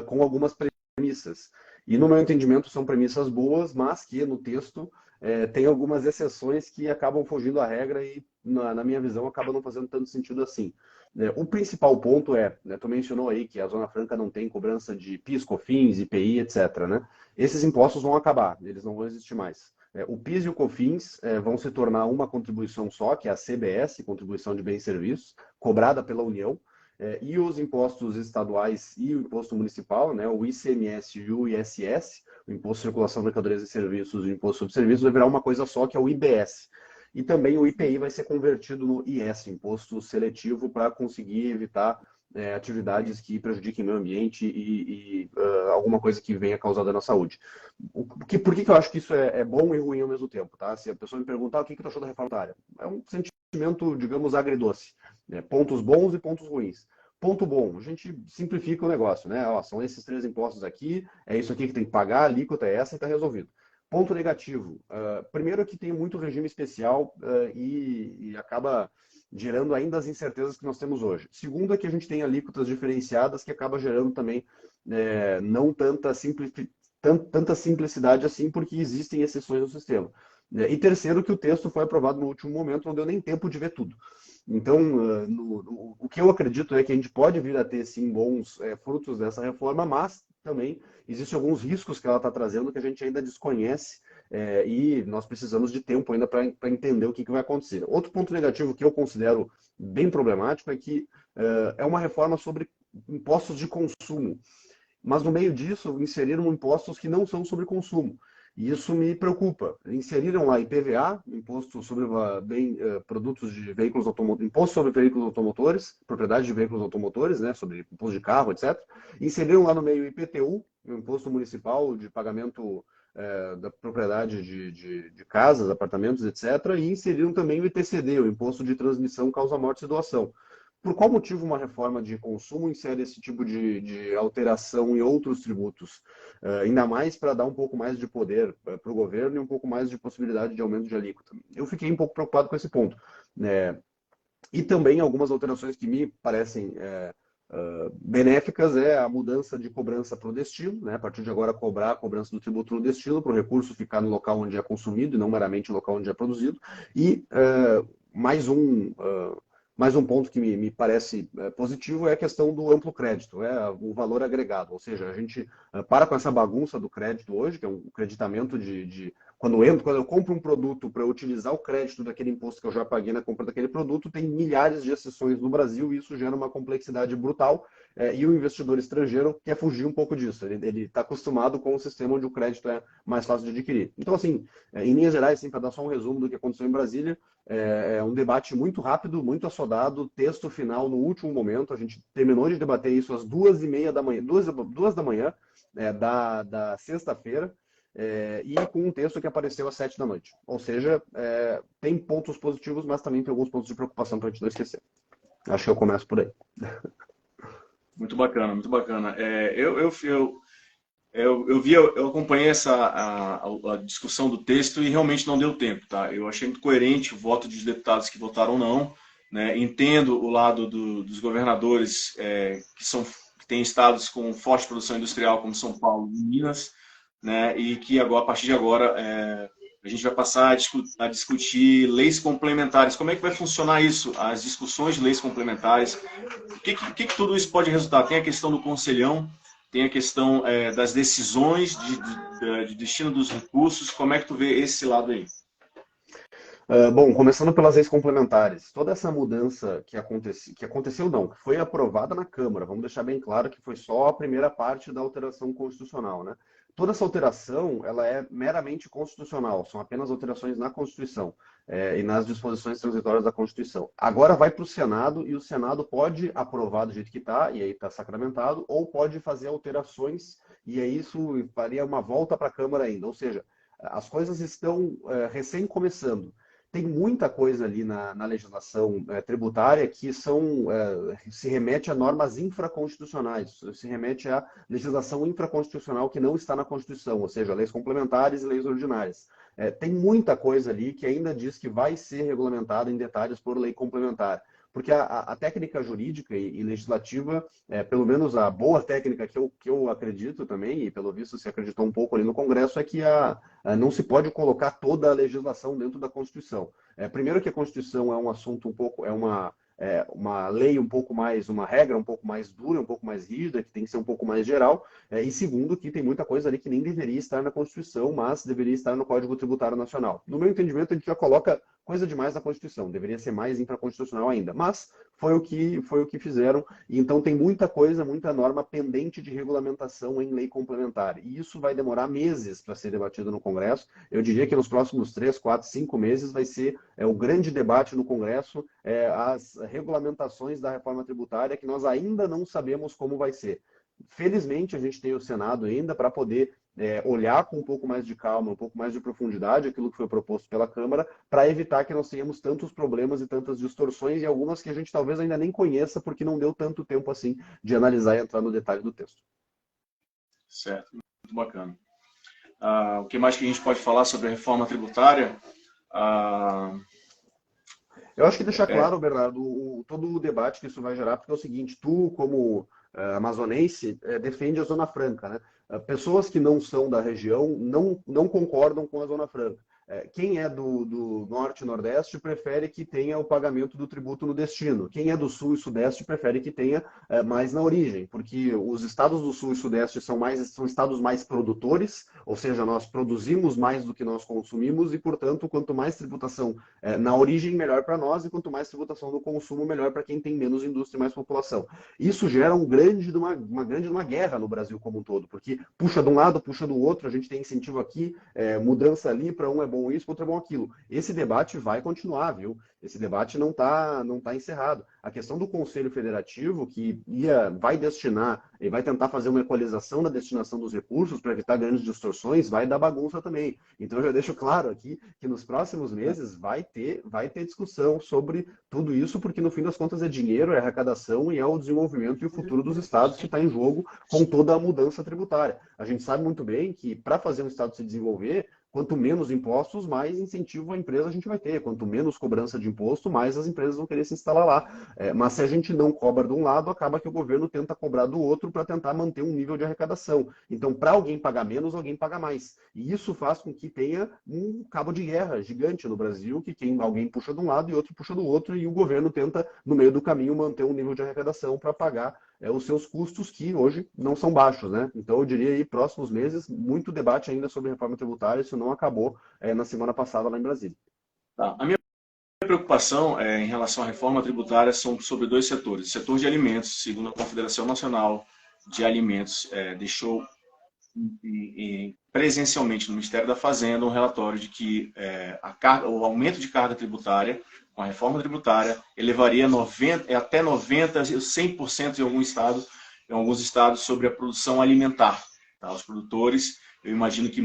com algumas premissas. E, no meu entendimento, são premissas boas, mas que no texto tem algumas exceções que acabam fugindo à regra e, na minha visão, acabam não fazendo tanto sentido assim. O principal ponto tu mencionou aí que a Zona Franca não tem cobrança de PIS, COFINS, IPI, etc., né? Esses impostos vão acabar, eles não vão existir mais. O PIS e o COFINS vão se tornar uma contribuição só, que é a CBS, Contribuição de Bens e Serviços, cobrada pela União, e os impostos estaduais e o imposto municipal, né, o ICMS e o ISS, o Imposto de Circulação de Mercadorias e Serviços e o Imposto sobre Serviços, vai virar uma coisa só, que é o IBS. E também o IPI vai ser convertido no IS, Imposto Seletivo, para conseguir evitar atividades que prejudiquem o meio ambiente e alguma coisa que venha causar dano à saúde. Por que eu acho que isso é bom e ruim ao mesmo tempo? Tá? Se a pessoa me perguntar o que tu achou da reforma tributária, é um sentimento, digamos, agridoce. Pontos bons e pontos ruins. Ponto bom, a gente simplifica o negócio, né? Ó, são esses 3 impostos aqui, é isso aqui que tem que pagar, a alíquota é essa e está resolvido. Ponto negativo, primeiro que tem muito regime especial e acaba gerando ainda as incertezas que nós temos hoje. Segundo é que a gente tem alíquotas diferenciadas que acaba gerando também não tanta simplicidade assim, porque existem exceções no sistema. E terceiro, que o texto foi aprovado no último momento, não deu nem tempo de ver tudo. Então, o que eu acredito é que a gente pode vir a ter, sim, bons frutos dessa reforma, mas também existem alguns riscos que ela está trazendo que a gente ainda desconhece e nós precisamos de tempo ainda para entender o que vai acontecer. Outro ponto negativo que eu considero bem problemático é que é uma reforma sobre impostos de consumo, mas no meio disso inseriram impostos que não são sobre consumo. E isso me preocupa. Inseriram lá IPVA, Imposto sobre produtos de veículos automotores, Imposto sobre veículos automotores, propriedade de veículos automotores, né, sobre imposto de carro, etc. Inseriram lá no meio IPTU, o Imposto Municipal de Pagamento da Propriedade de casas, apartamentos, etc. E inseriram também o ITCD, o Imposto de Transmissão, Causa, Morte e Doação. Por qual motivo uma reforma de consumo insere esse tipo de alteração em outros tributos? Ainda mais para dar um pouco mais de poder para o governo e um pouco mais de possibilidade de aumento de alíquota. Eu fiquei um pouco preocupado com esse ponto. E também algumas alterações que me parecem benéficas é a mudança de cobrança para o destino, né? A partir de agora cobrar a cobrança do tributo no destino, para o recurso ficar no local onde é consumido e não meramente no local onde é produzido. E mais um ponto que me parece positivo é a questão do amplo crédito, o valor agregado. Ou seja, a gente para com essa bagunça do crédito hoje, que é um creditamento quando eu compro um produto para utilizar o crédito daquele imposto que eu já paguei na compra daquele produto, tem milhares de exceções no Brasil e isso gera uma complexidade brutal. E o investidor estrangeiro quer fugir um pouco disso. Ele está acostumado com um sistema onde o crédito é mais fácil de adquirir. Então, assim, em linhas gerais, assim, para dar só um resumo do que aconteceu em Brasília, é um debate muito rápido, muito assodado, texto final no último momento. A gente terminou de debater isso às 2h30 da manhã, 2 da manhã da sexta-feira, e com um texto que apareceu às 7 da noite. Ou seja, tem pontos positivos, mas também tem alguns pontos de preocupação para a gente não esquecer. Acho que eu começo por aí. Muito bacana, muito bacana. Eu acompanhei a discussão do texto e realmente não deu tempo, tá? Eu achei muito coerente o voto dos deputados que votaram não, né? Entendo o lado dos governadores que têm estados com forte produção industrial, como São Paulo e Minas, né? E que agora, a partir de agora a gente vai passar a discutir leis complementares. Como é que vai funcionar isso? As discussões de leis complementares. O que tudo isso pode resultar? Tem a questão do conselhão, tem a questão das decisões de destino dos recursos. Como é que tu vê esse lado aí? Bom, começando pelas leis complementares, toda essa mudança que aconteceu não, que foi aprovada na Câmara, vamos deixar bem claro que foi só a primeira parte da alteração constitucional, né? Toda essa alteração, ela é meramente constitucional, são apenas alterações na Constituição e nas disposições transitórias da Constituição. Agora vai para o Senado e o Senado pode aprovar do jeito que está, e aí está sacramentado, ou pode fazer alterações e aí isso faria uma volta para a Câmara ainda, ou seja, as coisas estão recém começando. tem muita coisa ali na legislação tributária que se remete a normas infraconstitucionais, se remete à legislação infraconstitucional que não está na Constituição, ou seja, leis complementares e leis ordinárias. Tem muita coisa ali que ainda diz que vai ser regulamentada em detalhes por lei complementar. Porque a técnica jurídica e legislativa, pelo menos a boa técnica que eu acredito também, e pelo visto se acreditou um pouco ali no Congresso, é que não se pode colocar toda a legislação dentro da Constituição. Primeiro que a Constituição é um assunto um pouco, uma lei um pouco mais, uma regra um pouco mais dura, um pouco mais rígida, que tem que ser um pouco mais geral, e segundo que tem muita coisa ali que nem deveria estar na Constituição, mas deveria estar no Código Tributário Nacional. No meu entendimento, a gente já coloca coisa demais na Constituição, deveria ser mais infraconstitucional ainda, mas foi o que fizeram, e então tem muita coisa, muita norma pendente de regulamentação em lei complementar, e isso vai demorar meses para ser debatido no Congresso. Eu diria que nos próximos 3, 4, 5 meses vai ser o grande debate no Congresso, as regulamentações da reforma tributária, que nós ainda não sabemos como vai ser. Felizmente, a gente tem o Senado ainda para poder olhar com um pouco mais de calma, um pouco mais de profundidade aquilo que foi proposto pela Câmara, para evitar que nós tenhamos tantos problemas e tantas distorções, e algumas que a gente talvez ainda nem conheça, porque não deu tanto tempo assim de analisar e entrar no detalhe do texto. Certo, muito bacana. O que mais que a gente pode falar sobre a reforma tributária? Eu acho que deixar claro, Bernardo, todo o debate que isso vai gerar, porque é o seguinte, tu, como amazonense, defende a Zona Franca, né? Pessoas que não são da região não concordam com a Zona Franca. Quem é do Norte e Nordeste prefere que tenha o pagamento do tributo no destino. Quem é do Sul e Sudeste prefere que tenha mais na origem, porque os estados do Sul e Sudeste são estados mais produtores, ou seja, nós produzimos mais do que nós consumimos e, portanto, quanto mais tributação na origem, melhor para nós, e quanto mais tributação no consumo, melhor para quem tem menos indústria e mais população. Isso gera uma grande guerra no Brasil como um todo, porque puxa de um lado, puxa do outro, a gente tem incentivo aqui, mudança ali, para um é bom isso, para outro é bom aquilo. Esse debate vai continuar, viu? Esse debate não tá encerrado. A questão do Conselho Federativo, que vai destinar e vai tentar fazer uma equalização da destinação dos recursos para evitar grandes distorções, vai dar bagunça também. Então eu já deixo claro aqui que nos próximos meses vai ter discussão sobre tudo isso, porque no fim das contas é dinheiro, é arrecadação e é o desenvolvimento e o futuro dos estados que está em jogo com toda a mudança tributária. A gente sabe muito bem que para fazer um estado se desenvolver, quanto menos impostos, mais incentivo a empresa a gente vai ter. Quanto menos cobrança de imposto, mais as empresas vão querer se instalar lá. Mas se a gente não cobra de um lado, acaba que o governo tenta cobrar do outro para tentar manter um nível de arrecadação. Então, para alguém pagar menos, alguém paga mais. E isso faz com que tenha um cabo de guerra gigante no Brasil, que alguém puxa de um lado e outro puxa do outro, e o governo tenta, no meio do caminho, manter um nível de arrecadação para pagar os seus custos, que hoje não são baixos, né? Então eu diria aí, próximos meses, muito debate ainda sobre reforma tributária, isso não acabou na semana passada lá em Brasília. Tá. A minha preocupação em relação à reforma tributária são sobre dois setores. O setor de alimentos, segundo a Confederação Nacional de Alimentos, deixou presencialmente no Ministério da Fazenda um relatório de que o aumento de carga tributária com a reforma tributária elevaria até 90%, 100% em alguns estados sobre a produção alimentar. Tá? Os produtores, eu imagino que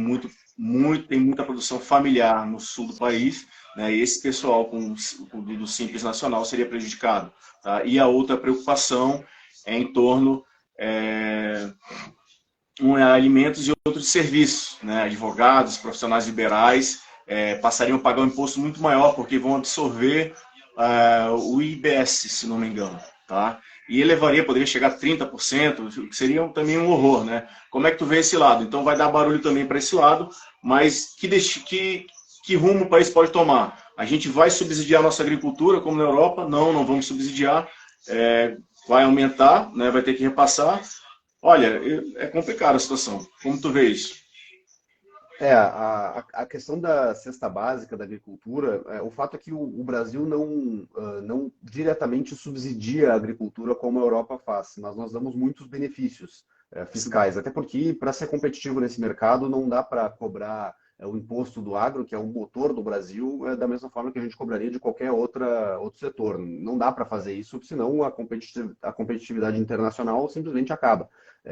tem muita produção familiar no sul do país, né? E esse pessoal do Simples Nacional seria prejudicado. Tá? E a outra preocupação é em torno alimentos e outros serviços, né? Advogados, profissionais liberais passariam a pagar um imposto muito maior, porque vão absorver o IBS, se não me engano. Tá? E poderia chegar a 30%, que seria também um horror. Né? Como é que tu vê esse lado? Então vai dar barulho também para esse lado, mas que rumo o país pode tomar? A gente vai subsidiar a nossa agricultura, como na Europa? Não vamos subsidiar. Vai aumentar, né? Vai ter que repassar. Olha, é complicada a situação. Como tu vê isso? A questão da cesta básica da agricultura, o fato é que o Brasil não diretamente subsidia a agricultura como a Europa faz, mas nós damos muitos benefícios fiscais, até porque para ser competitivo nesse mercado não dá para cobrar o imposto do agro, que é o motor do Brasil, da mesma forma que a gente cobraria de qualquer outro setor. Não dá para fazer isso, senão a competitividade internacional simplesmente acaba.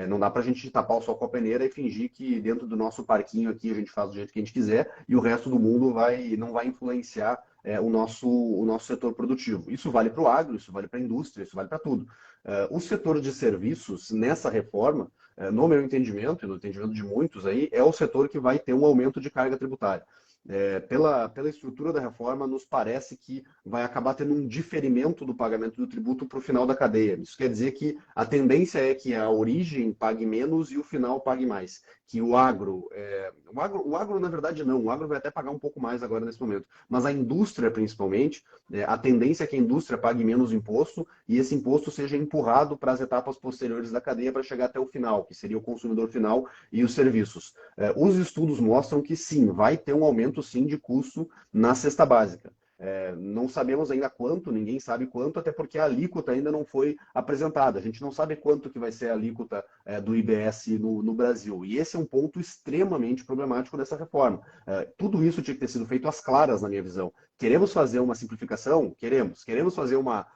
Não dá para a gente tapar o sol com a peneira e fingir que dentro do nosso parquinho aqui a gente faz do jeito que a gente quiser e o resto do mundo não vai influenciar o nosso setor produtivo. Isso vale para o agro, isso vale para a indústria, isso vale para tudo. O setor de serviços, nessa reforma, no meu entendimento, e no entendimento de muitos aí, é o setor que vai ter um aumento de carga tributária. Pela estrutura da reforma, nos parece que vai acabar tendo um diferimento do pagamento do tributo para o final da cadeia. Isso quer dizer que a tendência é que a origem pague menos e o final pague mais. Que o agro, na verdade, não. O agro vai até pagar um pouco mais agora nesse momento. Mas a indústria, principalmente, a tendência é que a indústria pague menos imposto e esse imposto seja empurrado para as etapas posteriores da cadeia para chegar até o final, que seria o consumidor final e os serviços. Os estudos mostram que sim, vai ter um aumento sim de custo na cesta básica. Não sabemos ainda quanto, ninguém sabe quanto, até porque a alíquota ainda não foi apresentada. A gente não sabe quanto que vai ser a alíquota do IBS no Brasil. E esse é um ponto extremamente problemático dessa reforma. Tudo isso tinha que ter sido feito às claras, na minha visão. Queremos fazer uma simplificação? Queremos. Queremos fazer uma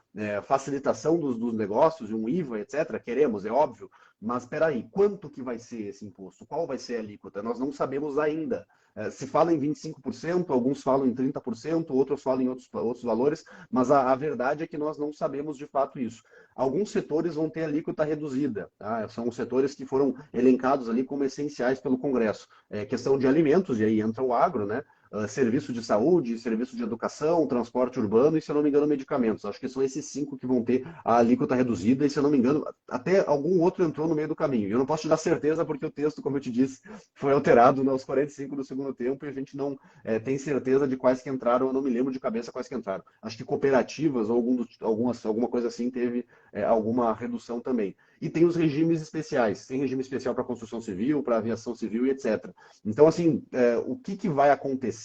facilitação dos negócios, um IVA, etc. Queremos, é óbvio. Mas espera aí, quanto que vai ser esse imposto? Qual vai ser a alíquota? Nós não sabemos ainda. Se fala em 25%, alguns falam em 30%, outros falam em outros valores, mas a verdade é que nós não sabemos de fato isso. Alguns setores vão ter alíquota reduzida, tá? São os setores que foram elencados ali como essenciais pelo Congresso. Questão de alimentos, e aí entra o agro, né? Serviço de saúde, serviço de educação, transporte urbano e, se eu não me engano, medicamentos. Acho que são esses 5 que vão ter a alíquota reduzida e, se eu não me engano, até algum outro entrou no meio do caminho. Eu não posso te dar certeza porque o texto, como eu te disse, foi alterado nos 45 do segundo tempo e a gente não tem certeza de quais que entraram. Eu não me lembro de cabeça quais que entraram. Acho que cooperativas ou alguma coisa assim teve alguma redução também. E tem os regimes especiais. Tem regime especial para construção civil, para aviação civil e etc. Então, assim, o que vai acontecer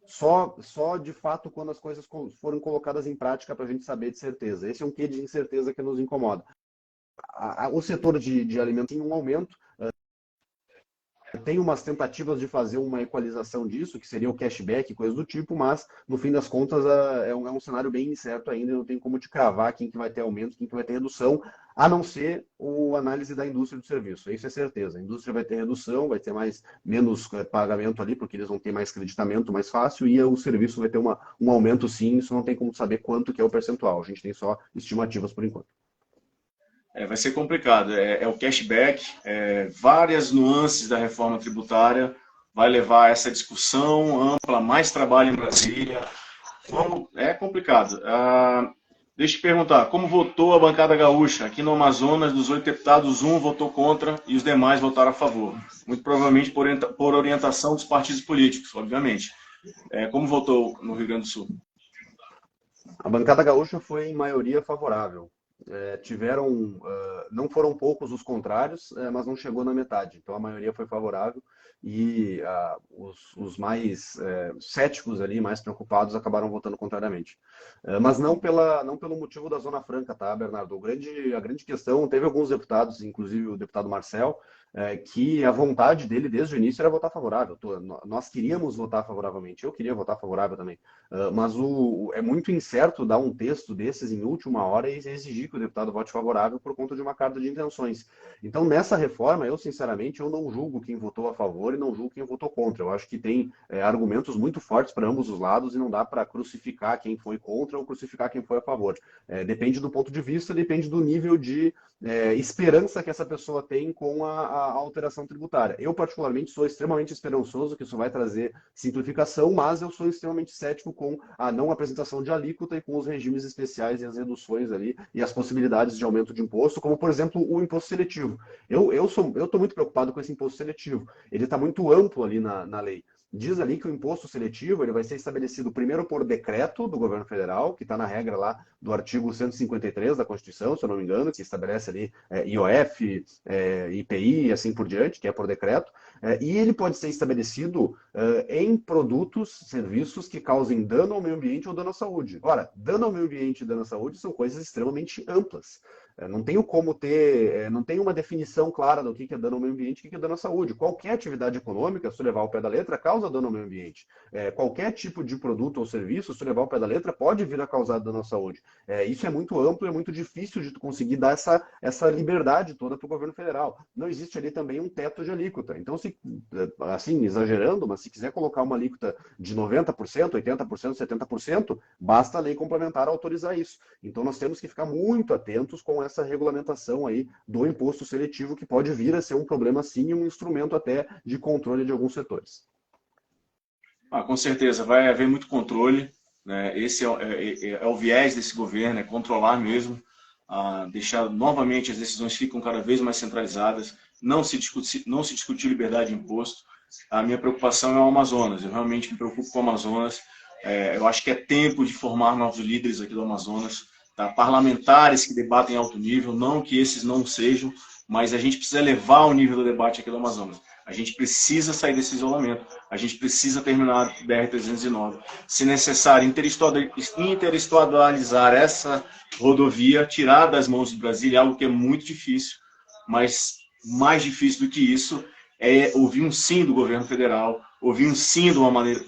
só de fato quando as coisas forem colocadas em prática para a gente saber de certeza. Esse é um quê de incerteza que nos incomoda. O setor de alimentos tem um aumento. Tem umas tentativas de fazer uma equalização disso, que seria o cashback, coisa do tipo, mas, no fim das contas, é um cenário bem incerto ainda, não tem como te cravar quem que vai ter aumento, quem que vai ter redução, a não ser a análise da indústria do serviço. Isso é certeza. A indústria vai ter redução, vai ter menos pagamento ali, porque eles vão ter mais creditamento mais fácil, e o serviço vai ter um aumento sim, isso não tem como saber quanto que é o percentual. A gente tem só estimativas por enquanto. Vai ser complicado. É o cashback, várias nuances da reforma tributária, vai levar a essa discussão ampla, mais trabalho em Brasília. É complicado. Deixa eu te perguntar, como votou a bancada gaúcha? Aqui no Amazonas, dos 8 deputados, 1 votou contra e os demais votaram a favor. Muito provavelmente por orientação dos partidos políticos, obviamente. Como votou no Rio Grande do Sul? A bancada gaúcha foi em maioria favorável. Não foram poucos os contrários, mas não chegou na metade. Então a maioria foi favorável e os mais céticos ali, mais preocupados, acabaram votando contrariamente. Mas não pelo motivo da Zona Franca, tá, Bernardo? A grande questão, teve alguns deputados, inclusive o deputado Marcel, que a vontade dele desde o início era votar favorável. Nós queríamos votar favoravelmente, eu queria votar favorável também. Mas é muito incerto dar um texto desses em última hora e exigir que o deputado vote favorável por conta de uma carta de intenções. Então, nessa reforma, sinceramente, eu não julgo quem votou a favor e não julgo quem votou contra. Eu acho que tem argumentos muito fortes para ambos os lados e não dá para crucificar quem foi contra ou crucificar quem foi a favor. Depende do ponto de vista, depende do nível de esperança que essa pessoa tem com a alteração tributária. Eu, particularmente, sou extremamente esperançoso que isso vai trazer simplificação, mas eu sou extremamente cético com a não apresentação de alíquota e com os regimes especiais e as reduções ali e as possibilidades de aumento de imposto, como, por exemplo, o imposto seletivo. Eu estou muito preocupado com esse imposto seletivo. Ele está muito amplo ali na lei. Diz ali que o imposto seletivo ele vai ser estabelecido primeiro por decreto do governo federal, que está na regra lá do artigo 153 da Constituição, se eu não me engano, que estabelece ali IOF, IPI e assim por diante, que é por decreto. E ele pode ser estabelecido em produtos, serviços que causem dano ao meio ambiente ou dano à saúde. Ora, dano ao meio ambiente e dano à saúde são coisas extremamente amplas. Não tenho como não tem uma definição clara do que é dano ao meio ambiente e o que é dano à saúde. Qualquer atividade econômica, se levar ao pé da letra, causa causa dano ao meio ambiente. Qualquer tipo de produto ou serviço, se tu levar ao pé da letra, pode vir a causar dano à saúde. Isso é muito amplo, é muito difícil de tu conseguir dar essa liberdade toda para o governo federal. Não existe ali também um teto de alíquota. Então, assim, exagerando, mas se quiser colocar uma alíquota de 90%, 80%, 70%, basta a lei complementar autorizar isso. Então, nós temos que ficar muito atentos com essa regulamentação aí do imposto seletivo, que pode vir a ser um problema sim e um instrumento até de controle de alguns setores. Com certeza, vai haver muito controle, né? Esse é o viés desse governo, é controlar mesmo, deixar novamente as decisões ficam cada vez mais centralizadas, não se discutir liberdade de imposto. A minha preocupação é o Amazonas, eu realmente me preocupo com o Amazonas. Eu acho que é tempo de formar novos líderes aqui do Amazonas, tá? Parlamentares que debatem em alto nível, não que esses não sejam, mas a gente precisa elevar o nível do debate aqui do Amazonas. A gente precisa sair desse isolamento, a gente precisa terminar o BR-309. Se necessário, interestadualizar essa rodovia, tirar das mãos de Brasília, é algo que é muito difícil, mas mais difícil do que isso é ouvir um sim do governo federal, ouvir um sim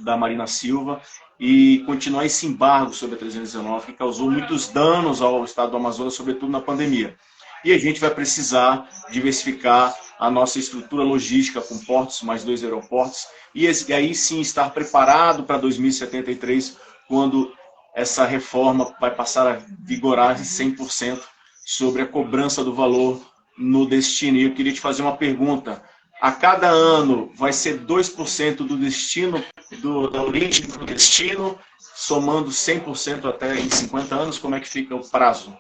da Marina Silva e continuar esse embargo sobre a 319, que causou muitos danos ao estado do Amazonas, sobretudo na pandemia. E a gente vai precisar diversificar a nossa estrutura logística com portos, mais 2 aeroportos, e aí sim estar preparado para 2073, quando essa reforma vai passar a vigorar em 100% sobre a cobrança do valor no destino. E eu queria te fazer uma pergunta. A cada ano vai ser 2% do destino, da origem para o destino, somando 100% até em 50 anos, como é que fica o prazo?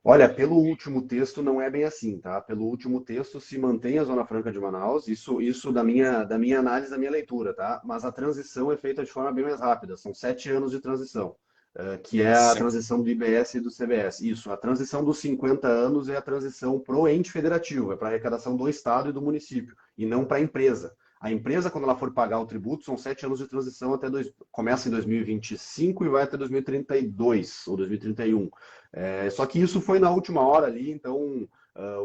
Olha, pelo último texto não é bem assim, tá? Pelo último texto se mantém a Zona Franca de Manaus, isso da minha análise, da minha leitura, tá? Mas a transição é feita de forma bem mais rápida, são 7 anos de transição, que é a Certo. transição do IBS e do CBS. Isso, a transição dos 50 anos é a transição para o ente federativo, é para a arrecadação do Estado e do município, e não para a empresa. A empresa, quando ela for pagar o tributo, são 7 anos de transição, começa em 2025 e vai até 2032 ou 2031. Só que isso foi na última hora ali, então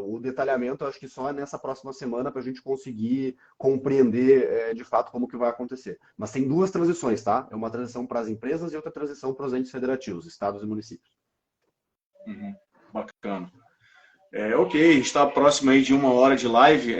o detalhamento acho que só é nessa próxima semana para a gente conseguir compreender de fato como que vai acontecer. Mas tem duas transições, tá? É uma transição para as empresas e outra transição para os entes federativos, estados e municípios. Uhum, bacana. Ok, está próximo aí de 1 hora de live.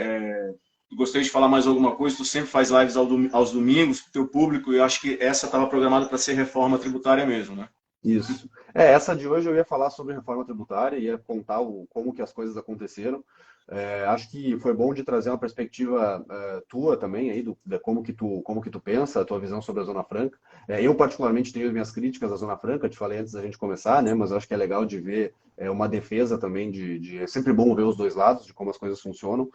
Gostaria de falar mais alguma coisa? Tu sempre faz lives aos domingos para o teu público e eu acho que essa estava programada para ser reforma tributária mesmo, né? Isso. Essa de hoje eu ia falar sobre reforma tributária, ia contar como que as coisas aconteceram. Acho que foi bom de trazer uma perspectiva tua também aí de como que tu pensa, a tua visão sobre a Zona Franca. Eu particularmente tenho minhas críticas à Zona Franca, te falei antes da gente começar, né? Mas acho que é legal de ver uma defesa também é sempre bom ver os dois lados de como as coisas funcionam.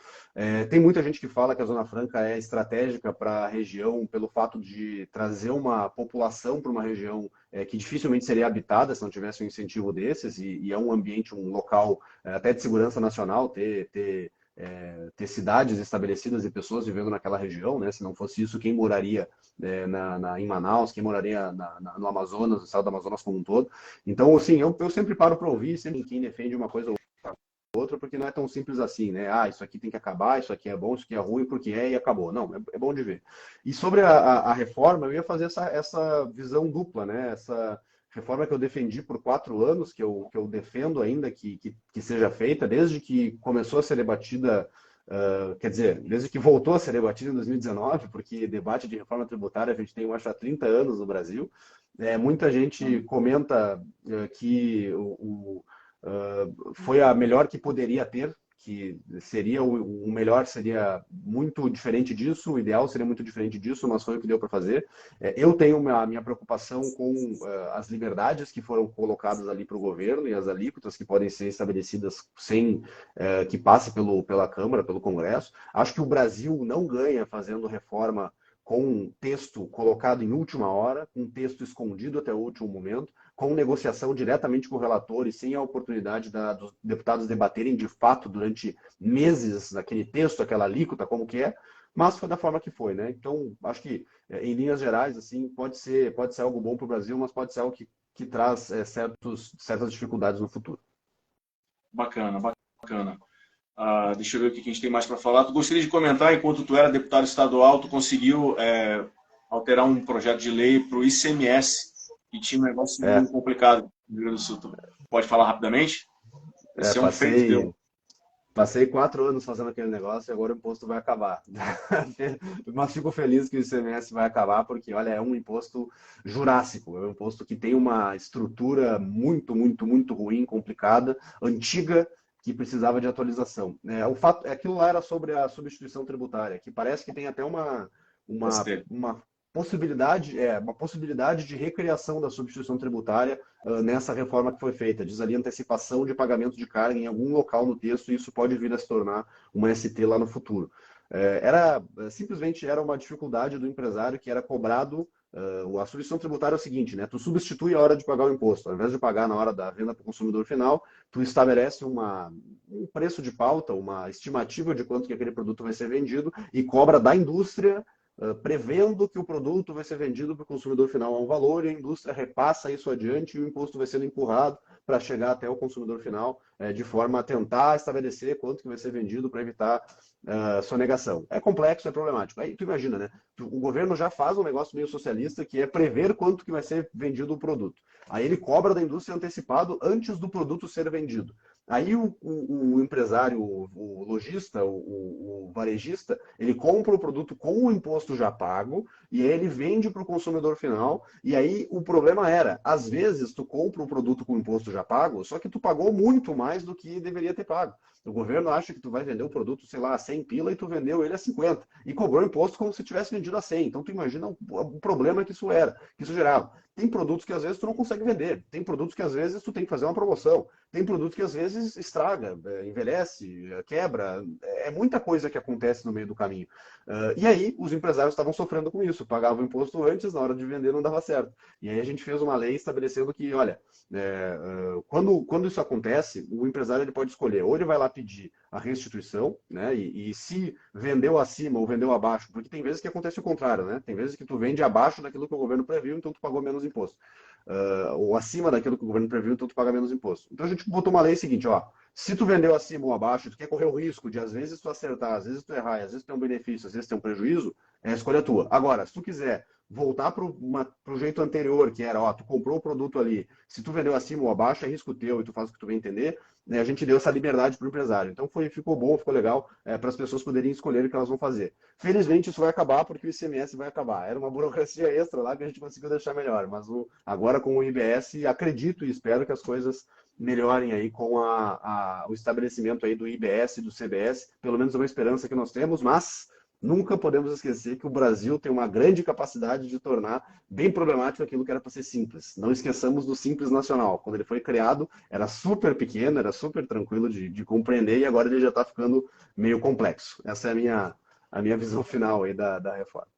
Tem muita gente que fala que a Zona Franca é estratégica para a região pelo fato de trazer uma população para uma região que dificilmente seria habitada se não tivesse um incentivo desses, e é um ambiente, um local até de segurança nacional, ter cidades estabelecidas e pessoas vivendo naquela região, né? Se não fosse isso, quem moraria em Manaus, quem moraria no Amazonas, no estado do Amazonas como um todo. Então, assim, eu sempre paro para ouvir, sempre quem defende uma coisa ou outra, porque não é tão simples assim, né? Isso aqui tem que acabar, isso aqui é bom, isso aqui é ruim, porque e acabou. Não, é bom de ver. E sobre a reforma, eu ia fazer essa visão dupla, né? Essa reforma que eu defendi por 4 anos, que eu defendo ainda que seja feita, desde que começou a ser debatida, quer dizer, desde que voltou a ser debatida em 2019, porque debate de reforma tributária a gente tem, eu acho, há 30 anos no Brasil. Muita gente comenta que foi a melhor que poderia ter, que seria o melhor, seria muito diferente disso, o ideal seria muito diferente disso, mas foi o que deu para fazer. Eu tenho a minha preocupação com as liberdades que foram colocadas ali para o governo e as alíquotas que podem ser estabelecidas sem que passe pela Câmara, pelo Congresso. Acho que o Brasil não ganha fazendo reforma com um texto colocado em última hora, com um texto escondido até o último momento, com negociação diretamente com o relator e sem a oportunidade dos deputados debaterem de fato durante meses aquele texto, aquela alíquota, como que é, mas foi da forma que foi, né? Então, acho que, em linhas gerais, assim, pode ser algo bom para o Brasil, mas pode ser algo que traz certas dificuldades no futuro. Bacana, bacana. Deixa eu ver o que a gente tem mais para falar. Tu gostaria de comentar, enquanto tu era deputado estadual, tu conseguiu alterar um projeto de lei para o ICMS, que tinha um negócio É, meio complicado no Rio Grande do Sul. Tu pode falar rapidamente? Esse é um feito passei, teu. passei 4 anos fazendo aquele negócio e agora o imposto vai acabar. Mas fico feliz que o ICMS vai acabar porque, olha, é um imposto jurássico, é um imposto que tem uma estrutura muito, muito, muito ruim, complicada, antiga, que precisava de atualização. O fato, aquilo lá era sobre a substituição tributária, que parece que tem até uma, ST. uma uma possibilidade de recriação da substituição tributária nessa reforma que foi feita. Diz ali antecipação de pagamento de carga em algum local no texto e isso pode vir a se tornar uma ST lá no futuro. Simplesmente era uma dificuldade do empresário que era cobrado. A substituição tributária é o seguinte, né? Tu substitui a hora de pagar o imposto. Ao invés de pagar na hora da venda para o consumidor final, tu estabelece um preço de pauta, uma estimativa de quanto que aquele produto vai ser vendido e cobra da indústria prevendo que o produto vai ser vendido para o consumidor final a um valor e a indústria repassa isso adiante e o imposto vai sendo empurrado para chegar até o consumidor final, de forma a tentar estabelecer quanto que vai ser vendido para evitar sonegação. É complexo, é problemático. Aí tu imagina, né? O governo já faz um negócio meio socialista que é prever quanto que vai ser vendido o produto. Aí ele cobra da indústria antecipado antes do produto ser vendido. Aí o empresário, o lojista, o varejista, ele compra o produto com o imposto já pago e aí ele vende para o consumidor final. E aí o problema era, às vezes tu compra o produto com o imposto já pago, só que tu pagou muito mais do que deveria ter pago. O governo acha que tu vai vender o produto, sei lá, a 100 pila e tu vendeu ele a 50 e cobrou imposto como se tivesse vendido a 100. Então tu imagina o problema que isso era, que isso gerava. Tem produtos que às vezes tu não consegue vender, tem produtos que às vezes tu tem que fazer uma promoção, tem produto que às vezes estraga, envelhece, quebra, é muita coisa que acontece no meio do caminho. E aí os empresários estavam sofrendo com isso, pagavam imposto antes, na hora de vender não dava certo. E aí a gente fez uma lei estabelecendo que, olha, quando isso acontece, o empresário ele pode escolher, ou ele vai lá pedir a restituição, né? E se vendeu acima ou vendeu abaixo, porque tem vezes que acontece o contrário, né? Tem vezes que tu vende abaixo daquilo que o governo previu, então tu pagou menos imposto. Ou acima daquilo que o governo previu, então tu paga menos imposto. Então a gente botou uma lei seguinte, ó, se tu vendeu acima ou abaixo, tu quer correr o risco de às vezes tu acertar, às vezes tu errar, às vezes tu tem um benefício, às vezes tem um prejuízo, é a escolha tua. Agora, se tu quiser voltar para o jeito anterior, que era, ó, tu comprou o produto ali, se tu vendeu acima ou abaixo, é risco teu e tu faz o que tu bem entender, né, a gente deu essa liberdade para o empresário. Então ficou bom, ficou legal, para as pessoas poderem escolher o que elas vão fazer. Felizmente isso vai acabar porque o ICMS vai acabar. Era uma burocracia extra lá que a gente conseguiu deixar melhor, mas agora com o IBS, acredito e espero que as coisas melhorem aí com o estabelecimento aí do IBS e do CBS, pelo menos é uma esperança que nós temos, mas nunca podemos esquecer que o Brasil tem uma grande capacidade de tornar bem problemático aquilo que era para ser simples. Não esqueçamos do Simples Nacional. Quando ele foi criado, era super pequeno, era super tranquilo de compreender e agora ele já está ficando meio complexo. Essa é a minha visão final aí da reforma.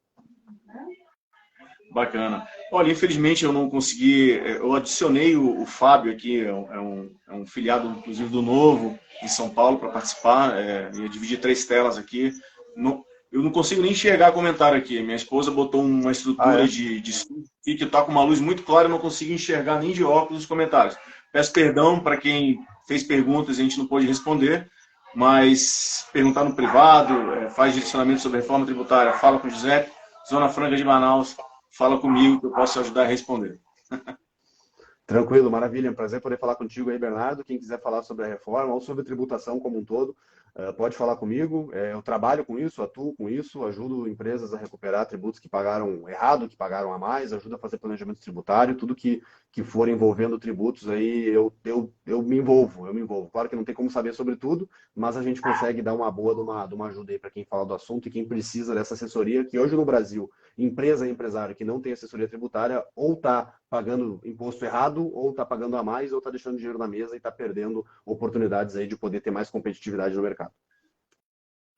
Bacana. Olha, infelizmente eu não consegui. Eu adicionei o Fábio aqui, é um filiado, inclusive, do Novo, em São Paulo, para participar. Ia dividir 3 telas aqui. Eu não consigo nem enxergar comentário aqui. Minha esposa botou uma Ah, estrutura é? de que está com uma luz muito clara, eu não consigo enxergar nem de óculos os comentários. Peço perdão para quem fez perguntas e a gente não pôde responder, mas perguntar no privado, faz direcionamento sobre reforma tributária, fala com o José, Zona Franca de Manaus. Fala comigo que eu posso ajudar a responder. Tranquilo, maravilha. É um prazer poder falar contigo aí, Bernardo. Quem quiser falar sobre a reforma ou sobre tributação como um todo, pode falar comigo. Eu trabalho com isso, atuo com isso, ajudo empresas a recuperar tributos que pagaram errado, que pagaram a mais, ajudo a fazer planejamento tributário, tudo que for envolvendo tributos aí, eu me envolvo. Claro que não tem como saber sobre tudo, mas a gente consegue dar uma boa de uma ajuda aí para quem fala do assunto e quem precisa dessa assessoria, que hoje no Brasil, empresa e empresário que não tem assessoria tributária, ou está pagando imposto errado, ou está pagando a mais, ou está deixando dinheiro na mesa e está perdendo oportunidades aí de poder ter mais competitividade no mercado.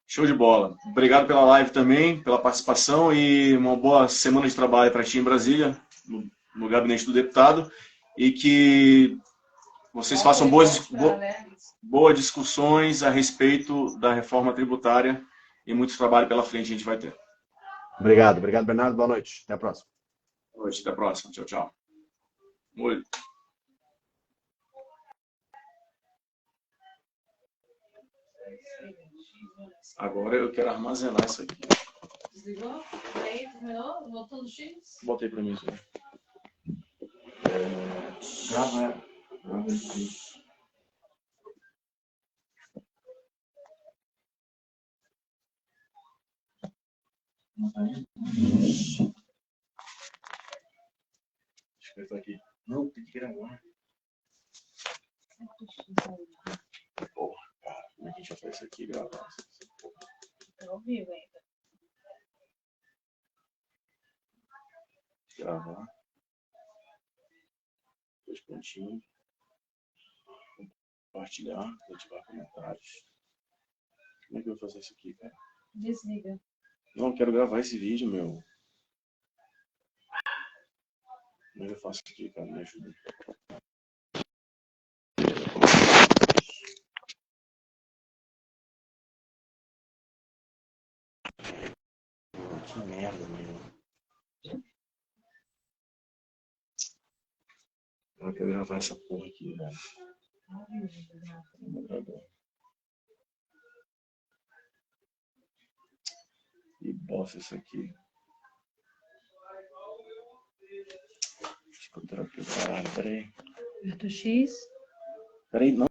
Show de bola. Obrigado pela live também, pela participação e uma boa semana de trabalho para ti em Brasília, no gabinete do deputado, e que vocês façam boas discussões a respeito da reforma tributária e muito trabalho pela frente a gente vai ter. Obrigado, Bernardo. Boa noite. Até a próxima. Boa noite, até a próxima. Tchau, tchau. Oi. Agora eu quero armazenar isso aqui. Desligou? Aí, terminou? Voltou no X? Botei para mim isso. Grava ela. Grava isso. Escrito aqui. Não, tem que gravar. Porra, cara, como é que a gente vai fazer isso aqui e gravar? Eu ouvi ainda. Gravar. 2 pontinhos. Compartilhar, ativar comentários. Como é que eu vou fazer isso aqui, cara? Desliga. Não, eu quero gravar esse vídeo, meu. Como é que eu faço isso aqui, cara? Me ajuda. Que merda, meu. Eu quero gravar essa porra aqui, velho. E bosta isso aqui. Deixa eu trocar. Caralho, peraí. Do X? Peraí, não.